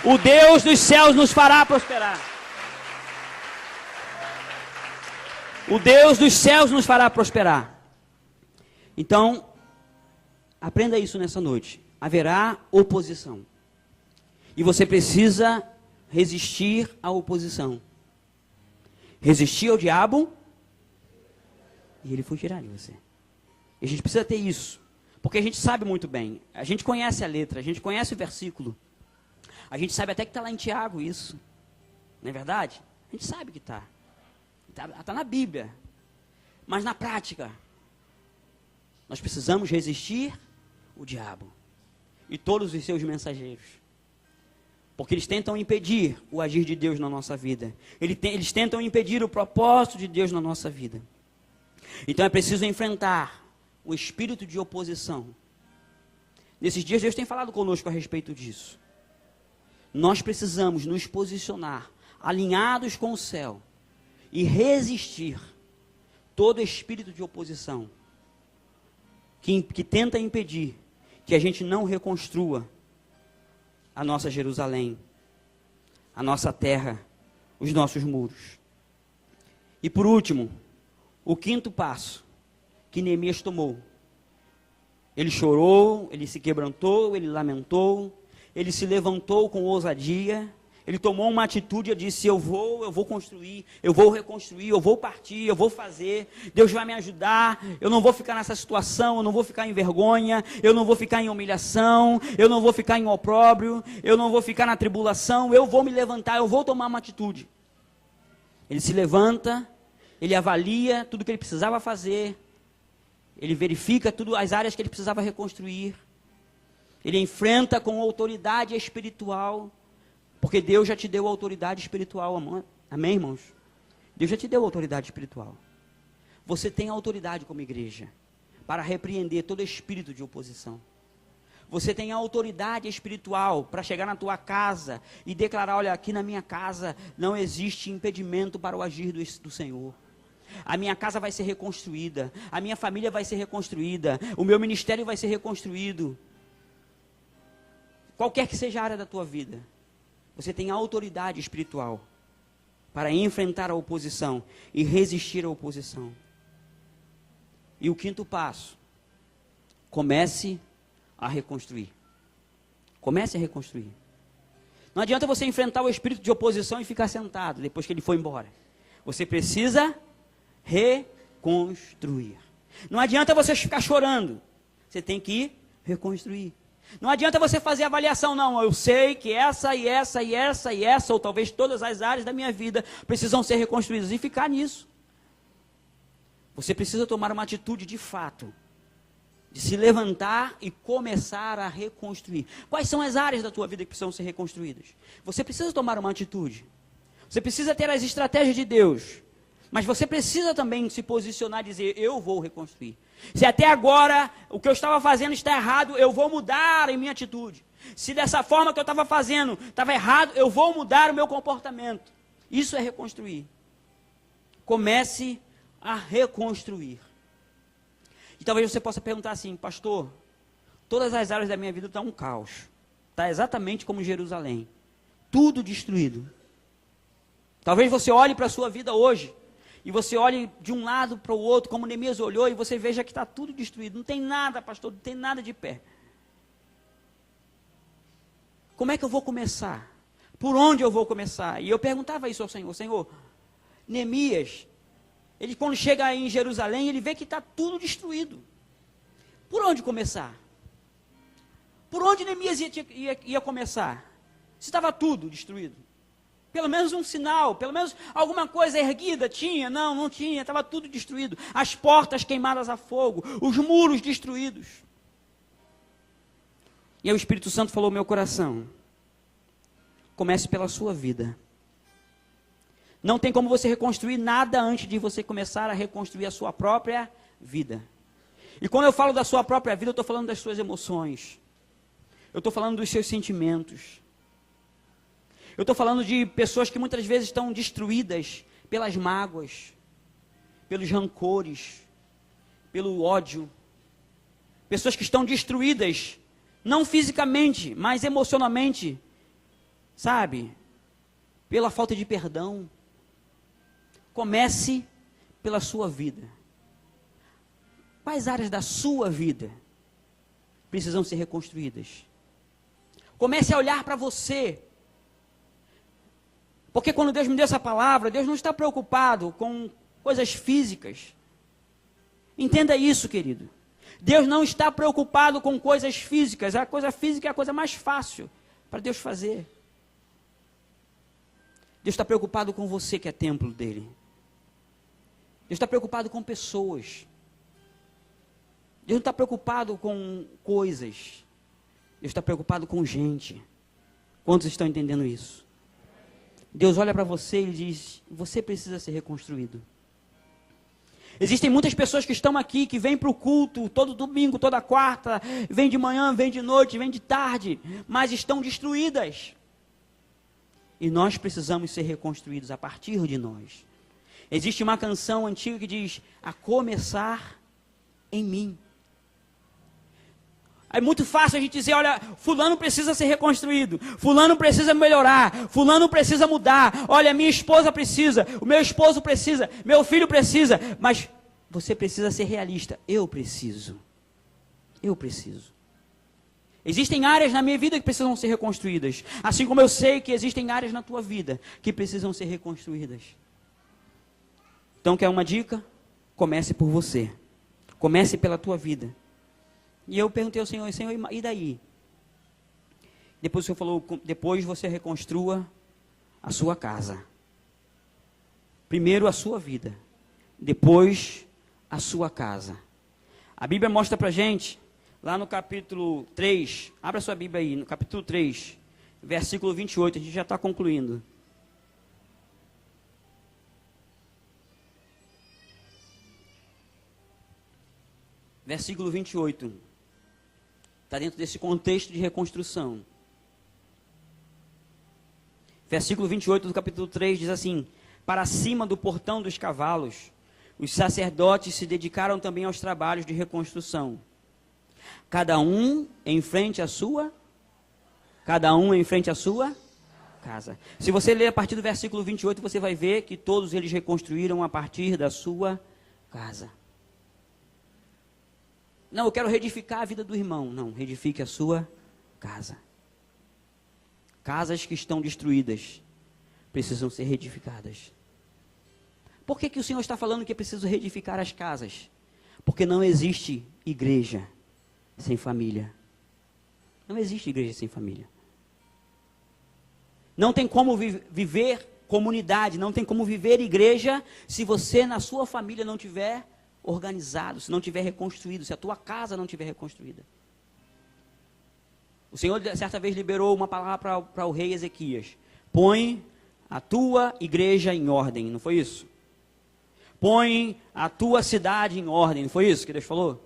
O Deus dos céus nos fará prosperar. O Deus dos céus nos fará prosperar. Então, aprenda isso nessa noite. Haverá oposição. E você precisa resistir à oposição. Resistir ao diabo e ele fugirá de você. E a gente precisa ter isso, porque a gente sabe muito bem, a gente conhece a letra, a gente conhece o versículo, a gente sabe até que está lá em Tiago isso, não é verdade? A gente sabe que está na Bíblia, mas na prática, nós precisamos resistir o diabo e todos os seus mensageiros. Porque eles tentam impedir o agir de Deus na nossa vida. Eles tentam impedir o propósito de Deus na nossa vida. Então é preciso enfrentar o espírito de oposição. Nesses dias Deus tem falado conosco a respeito disso. Nós precisamos nos posicionar alinhados com o céu e resistir todo espírito de oposição que tenta impedir que a gente não reconstrua a nossa Jerusalém, a nossa terra, os nossos muros. E por último, o quinto passo que Neemias tomou. Ele chorou, ele se quebrantou, ele lamentou, ele se levantou com ousadia, ele tomou uma atitude e disse: eu vou construir, eu vou reconstruir, eu vou partir, eu vou fazer, Deus vai me ajudar, eu não vou ficar nessa situação, eu não vou ficar em vergonha, eu não vou ficar em humilhação, eu não vou ficar em opróbrio, eu não vou ficar na tribulação, eu vou me levantar, eu vou tomar uma atitude. Ele se levanta, ele avalia tudo que ele precisava fazer, ele verifica tudo, as áreas que ele precisava reconstruir, ele enfrenta com autoridade espiritual, porque Deus já te deu autoridade espiritual, amém, irmãos? Deus já te deu autoridade espiritual. Você tem autoridade como igreja para repreender todo espírito de oposição. Você tem autoridade espiritual para chegar na tua casa e declarar: olha, aqui na minha casa não existe impedimento para o agir do Senhor. A minha casa vai ser reconstruída, a minha família vai ser reconstruída, o meu ministério vai ser reconstruído. Qualquer que seja a área da tua vida, você tem autoridade espiritual para enfrentar a oposição e resistir à oposição. E o quinto passo: comece a reconstruir. Comece a reconstruir. Não adianta você enfrentar o espírito de oposição e ficar sentado depois que ele foi embora. Você precisa reconstruir. Não adianta você ficar chorando. Você tem que reconstruir. Não adianta você fazer avaliação, não. Eu sei que essa e essa e essa e essa, ou talvez todas as áreas da minha vida precisam ser reconstruídas, e ficar nisso. Você precisa tomar uma atitude de fato, de se levantar e começar a reconstruir. Quais são as áreas da tua vida que precisam ser reconstruídas? Você precisa tomar uma atitude. Você precisa ter as estratégias de Deus. Mas você precisa também se posicionar e dizer, eu vou reconstruir. Se até agora o que eu estava fazendo está errado, eu vou mudar em minha atitude. Se dessa forma que eu estava fazendo estava errado, eu vou mudar o meu comportamento. Isso é reconstruir. Comece a reconstruir. E talvez você possa perguntar assim, pastor, todas as áreas da minha vida estão um caos. Está exatamente como Jerusalém. Tudo destruído. Talvez você olhe para a sua vida hoje, e você olhe de um lado para o outro, como Neemias olhou, e você veja que está tudo destruído. Não tem nada, pastor, não tem nada de pé. Como é que eu vou começar? Por onde eu vou começar? E eu perguntava isso ao Senhor. Senhor, Neemias, ele quando chega em Jerusalém, ele vê que está tudo destruído. Por onde começar? Por onde Neemias ia começar? Se estava tudo destruído. Pelo menos um sinal, pelo menos alguma coisa erguida tinha. Não, não tinha, estava tudo destruído. As portas queimadas a fogo, os muros destruídos. E aí o Espírito Santo falou ao meu coração, comece pela sua vida. Não tem como você reconstruir nada antes de você começar a reconstruir a sua própria vida. E quando eu falo da sua própria vida, eu estou falando das suas emoções. Eu estou falando dos seus sentimentos. Eu estou falando de pessoas que muitas vezes estão destruídas pelas mágoas, pelos rancores, pelo ódio. Pessoas que estão destruídas, não fisicamente, mas emocionalmente, sabe? Pela falta de perdão. Comece pela sua vida. Quais áreas da sua vida precisam ser reconstruídas? Comece a olhar para você. Porque quando Deus me deu essa palavra, Deus não está preocupado com coisas físicas. Entenda isso, querido. Deus não está preocupado com coisas físicas. A coisa física é a coisa mais fácil para Deus fazer. Deus está preocupado com você que é templo dele. Deus está preocupado com pessoas. Deus não está preocupado com coisas. Deus está preocupado com gente. Quantos estão entendendo isso? Deus olha para você e diz, você precisa ser reconstruído. Existem muitas pessoas que estão aqui, que vêm para o culto, todo domingo, toda quarta, vêm de manhã, vêm de noite, vêm de tarde, mas estão destruídas. E nós precisamos ser reconstruídos a partir de nós. Existe uma canção antiga que diz, a começar em mim. É muito fácil a gente dizer, olha, fulano precisa ser reconstruído, fulano precisa melhorar, fulano precisa mudar, olha, minha esposa precisa, o meu esposo precisa, meu filho precisa, mas você precisa ser realista, eu preciso. Existem áreas na minha vida que precisam ser reconstruídas, assim como eu sei que existem áreas na tua vida que precisam ser reconstruídas. Então, quer uma dica? Comece por você, comece pela tua vida. E eu perguntei ao Senhor, e daí? Depois o Senhor falou, depois você reconstrua a sua casa. Primeiro a sua vida, depois a sua casa. A Bíblia mostra pra gente, lá no capítulo 3, abra sua Bíblia aí, no capítulo 3, versículo 28, a gente já está concluindo. Versículo 28. Está dentro desse contexto de reconstrução. Versículo 28 do capítulo 3 diz assim, para cima do portão dos cavalos, os sacerdotes se dedicaram também aos trabalhos de reconstrução. Cada um em frente à sua casa. Se você ler a partir do versículo 28, você vai ver que todos eles reconstruíram a partir da sua casa. Não, eu quero reedificar a vida do irmão. Não, reedifique a sua casa. Casas que estão destruídas precisam ser reedificadas. Por que o Senhor está falando que é preciso reedificar as casas? Porque não existe igreja sem família. Não existe igreja sem família. Não tem como viver comunidade, não tem como viver igreja se você na sua família não tiver organizado, se não tiver reconstruído, se a tua casa não tiver reconstruída. O Senhor certa vez liberou uma palavra para o rei Ezequias: põe a tua igreja em ordem, não foi isso? Põe a tua cidade em ordem, não foi isso que Deus falou?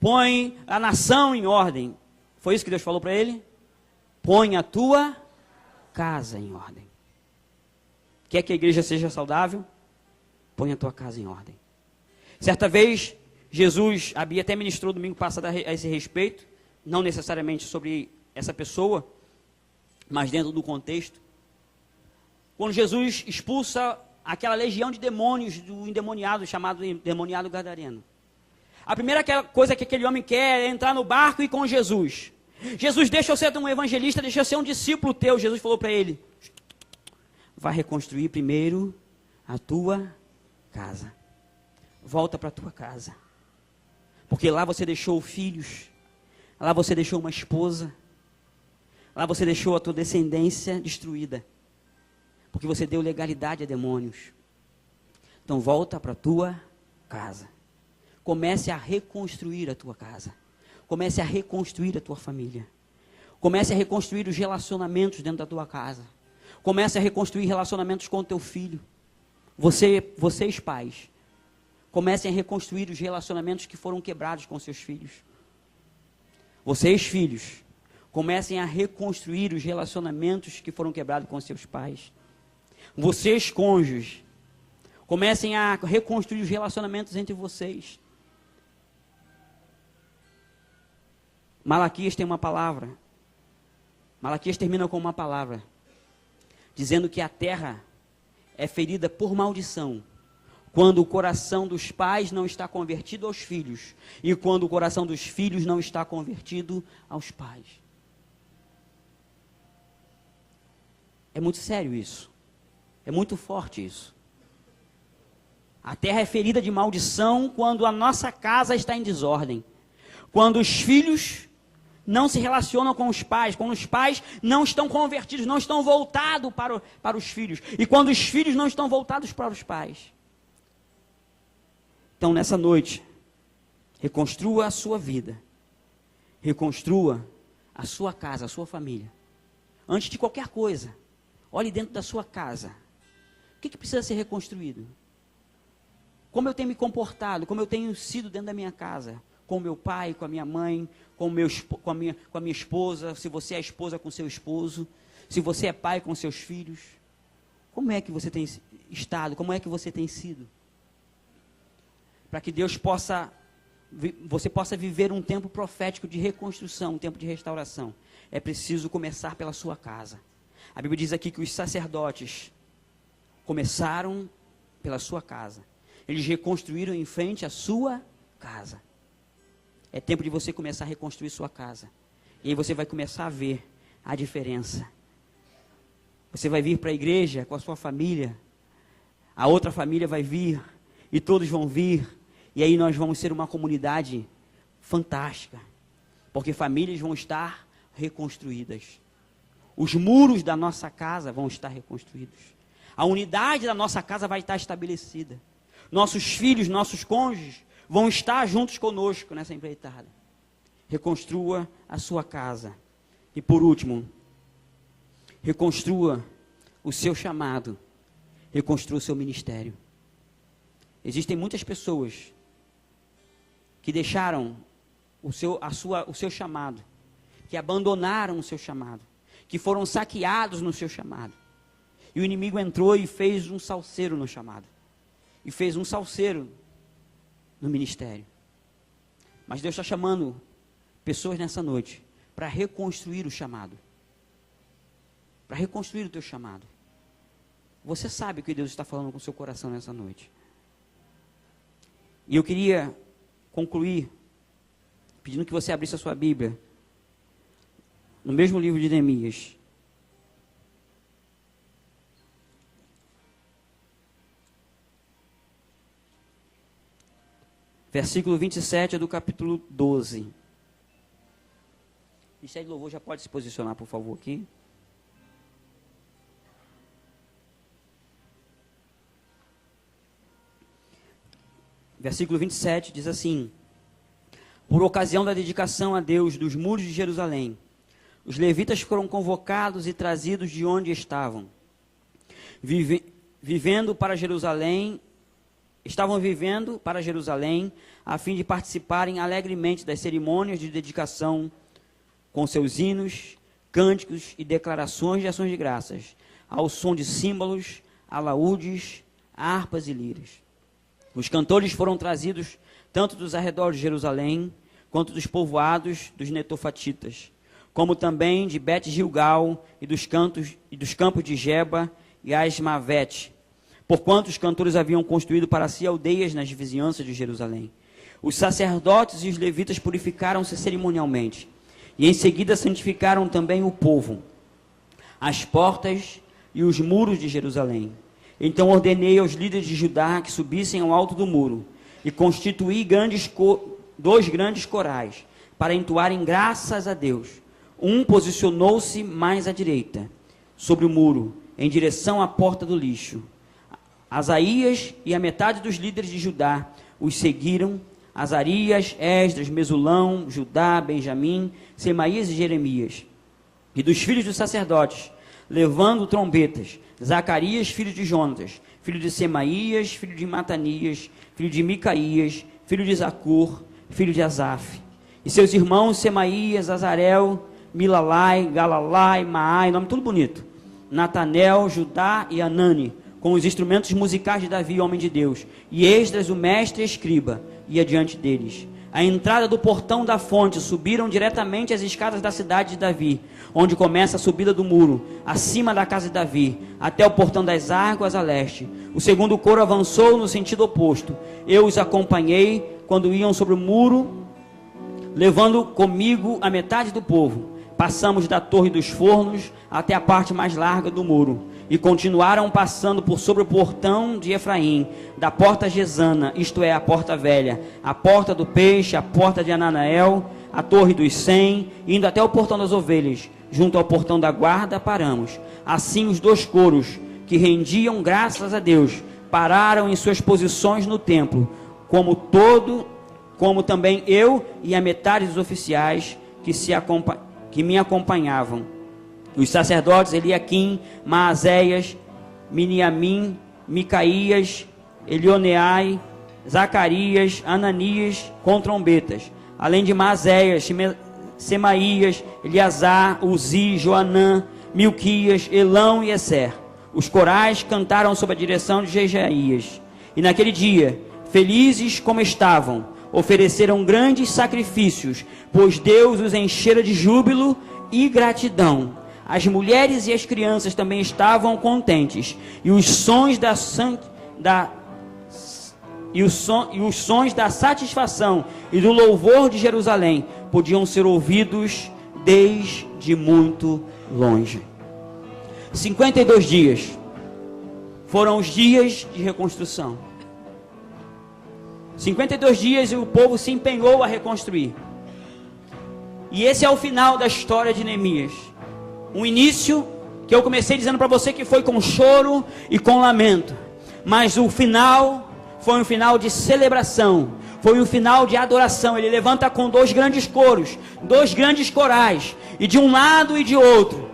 Põe a nação em ordem, foi isso que Deus falou para ele? Põe a tua casa em ordem. Quer que a igreja seja saudável? Põe a tua casa em ordem. Certa vez, Jesus, a Bia até ministrou domingo passado a esse respeito, não necessariamente sobre essa pessoa, mas dentro do contexto. Quando Jesus expulsa aquela legião de demônios do endemoniado, chamado endemoniado gadareno. A primeira coisa que aquele homem quer é entrar no barco e ir com Jesus. Jesus, deixa eu ser um evangelista, deixa eu ser um discípulo teu. Jesus falou para ele: vai reconstruir primeiro a tua casa. Volta para a tua casa. Porque lá você deixou filhos, lá você deixou uma esposa, lá você deixou a tua descendência destruída. Porque você deu legalidade a demônios. Então volta para a tua casa. Comece a reconstruir a tua casa. Comece a reconstruir a tua família. Comece a reconstruir os relacionamentos dentro da tua casa. Comece a reconstruir relacionamentos com o teu filho. Vocês pais, comecem a reconstruir os relacionamentos que foram quebrados com seus filhos. Vocês filhos, comecem a reconstruir os relacionamentos que foram quebrados com seus pais. Vocês cônjuges, comecem a reconstruir os relacionamentos entre vocês. Malaquias tem uma palavra. Malaquias termina com uma palavra, dizendo que a terra é ferida por maldição, quando o coração dos pais não está convertido aos filhos, e quando o coração dos filhos não está convertido aos pais. É muito sério isso. É muito forte isso. A terra é ferida de maldição quando a nossa casa está em desordem. Quando os filhos não se relacionam com os pais, quando os pais não estão convertidos, não estão voltados para os filhos, e quando os filhos não estão voltados para os pais. Então, nessa noite, reconstrua a sua vida, reconstrua a sua casa, a sua família. Antes de qualquer coisa, olhe dentro da sua casa. O que precisa ser reconstruído? Como eu tenho me comportado, como eu tenho sido dentro da minha casa, com o meu pai, com a minha mãe, com a minha esposa, se você é esposa com seu esposo, se você é pai com seus filhos. Como é que você tem estado, como é que você tem sido? Para que Deus você possa viver um tempo profético de reconstrução, um tempo de restauração. É preciso começar pela sua casa. A Bíblia diz aqui que os sacerdotes começaram pela sua casa. Eles reconstruíram em frente à sua casa. É tempo de você começar a reconstruir sua casa. E aí você vai começar a ver a diferença. Você vai vir para a igreja com a sua família. A outra família vai vir. E todos vão vir. E aí nós vamos ser uma comunidade fantástica. Porque famílias vão estar reconstruídas. Os muros da nossa casa vão estar reconstruídos. A unidade da nossa casa vai estar estabelecida. Nossos filhos, nossos cônjuges vão estar juntos conosco nessa empreitada. Reconstrua a sua casa. E por último, reconstrua o seu chamado. Reconstrua o seu ministério. Existem muitas pessoas que deixaram o seu chamado, que abandonaram o seu chamado, que foram saqueados no seu chamado. E o inimigo entrou e fez um salseiro no chamado. E fez um salseiro no ministério. Mas Deus está chamando pessoas nessa noite para reconstruir o chamado. Para reconstruir o teu chamado. Você sabe o que Deus está falando com o seu coração nessa noite. E eu queria concluir pedindo que você abrisse a sua Bíblia no mesmo livro de Neemias. Versículo 27 do capítulo 12. Ministério de Louvor já pode se posicionar, por favor, aqui. Versículo 27 diz assim: por ocasião da dedicação a Deus dos muros de Jerusalém, os levitas foram convocados e trazidos de onde estavam, vivendo para Jerusalém, a fim de participarem alegremente das cerimônias de dedicação, com seus hinos, cânticos e declarações de ações de graças, ao som de símbolos, alaúdes, harpas e liras. Os cantores foram trazidos tanto dos arredores de Jerusalém, quanto dos povoados dos netofatitas, como também de Bet-Gilgal e dos campos de Geba e Asmavete, porquanto os cantores haviam construído para si aldeias nas vizinhanças de Jerusalém. Os sacerdotes e os levitas purificaram-se cerimonialmente, e em seguida santificaram também o povo, as portas e os muros de Jerusalém. Então ordenei aos líderes de Judá que subissem ao alto do muro, e constituí dois grandes corais, para entoarem graças a Deus. Um posicionou-se mais à direita, sobre o muro, em direção à porta do lixo. Asaías e a metade dos líderes de Judá os seguiram: Azarias, Esdras, Mesulão, Judá, Benjamim, Semaías e Jeremias. E dos filhos dos sacerdotes, levando trombetas, Zacarias, filho de Jonatas, filho de Semaías, filho de Matanias, filho de Micaías, filho de Zacur, filho de Asaf. E seus irmãos Semaías, Azarel, Milalai, Galalai, Maai, nome tudo bonito, Natanel, Judá e Anani, com os instrumentos musicais de Davi, homem de Deus. E Esdras, o mestre e escriba, ia diante deles. À entrada do portão da fonte, subiram diretamente as escadas da cidade de Davi, onde começa a subida do muro, acima da casa de Davi, até o portão das águas a leste. O segundo coro avançou no sentido oposto. Eu os acompanhei quando iam sobre o muro, levando comigo a metade do povo. Passamos da torre dos fornos até a parte mais larga do muro, e continuaram passando por sobre o portão de Efraim, da porta Gesana, isto é, a porta velha, a porta do peixe, a porta de Ananael, a torre dos 100, indo até o portão das ovelhas. Junto ao portão da guarda paramos. Assim os dois coros, que rendiam graças a Deus, pararam em suas posições no templo, como também eu e a metade dos oficiais que me acompanhavam. Os sacerdotes Eliaquim, Maazéias, Miniamim, Micaías, Elioneai, Zacarias, Ananias, com trombetas, além de Maazéias, Semaías, Eleazar, Uzi, Joanã, Milquias, Elão e Esser. Os corais cantaram sob a direção de Jejaías. E naquele dia, felizes como estavam, ofereceram grandes sacrifícios, pois Deus os enchera de júbilo e gratidão. As mulheres e as crianças também estavam contentes, e os sons da satisfação e do louvor de Jerusalém podiam ser ouvidos desde muito longe. 52 dias foram os dias de reconstrução. 52 dias e o povo se empenhou a reconstruir. E esse é o final da história de Neemias. Um início que eu comecei dizendo para você que foi com choro e com lamento. Mas o final foi um final de celebração. Foi um final de adoração. Ele levanta com dois grandes coros, dois grandes corais. E de um lado e de outro,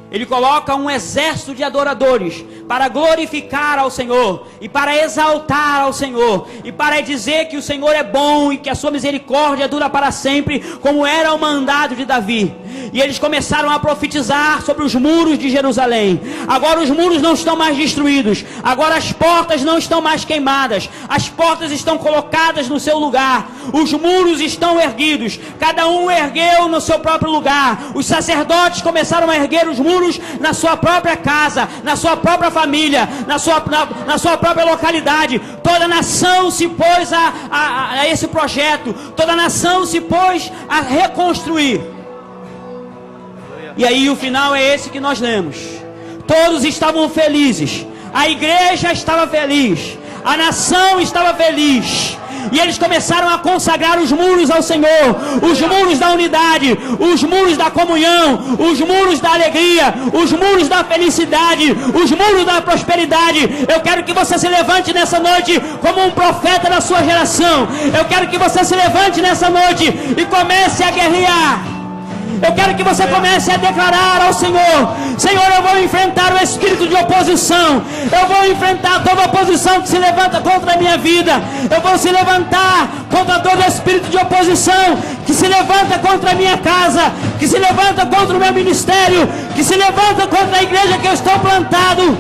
ele coloca um exército de adoradores para glorificar ao Senhor e para exaltar ao Senhor e para dizer que o Senhor é bom e que a sua misericórdia dura para sempre, como era o mandado de Davi. E eles começaram a profetizar sobre os muros de Jerusalém. Agora os muros não estão mais destruídos, agora as portas não estão mais queimadas, as portas estão colocadas no seu lugar, os muros estão erguidos, cada um ergueu no seu próprio lugar. Os sacerdotes começaram a erguer os muros na sua própria casa, na sua própria família, na sua própria localidade. Toda a nação se pôs a esse projeto, toda a nação se pôs a reconstruir. E aí o final é esse que nós lemos. Todos estavam felizes, a igreja estava feliz, a nação estava feliz, E eles começaram a consagrar os muros ao Senhor, os muros da unidade, os muros da comunhão, os muros da alegria, os muros da felicidade, os muros da prosperidade. Eu quero que você se levante nessa noite como um profeta da sua geração. Eu quero que você se levante nessa noite e comece a guerrear. Eu quero que você comece a declarar ao Senhor: Senhor, eu vou enfrentar o espírito de oposição. Eu vou enfrentar toda oposição que se levanta contra a minha vida. Eu vou se levantar contra todo espírito de oposição que se levanta contra a minha casa, que se levanta contra o meu ministério, que se levanta contra a igreja que eu estou plantado.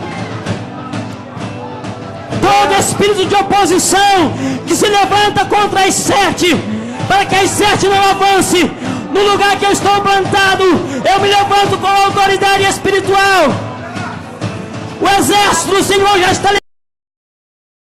Todo espírito de oposição que se levanta contra as sete, para que as sete não avance no lugar que eu estou plantado, eu me levanto com autoridade espiritual. O exército do Senhor já está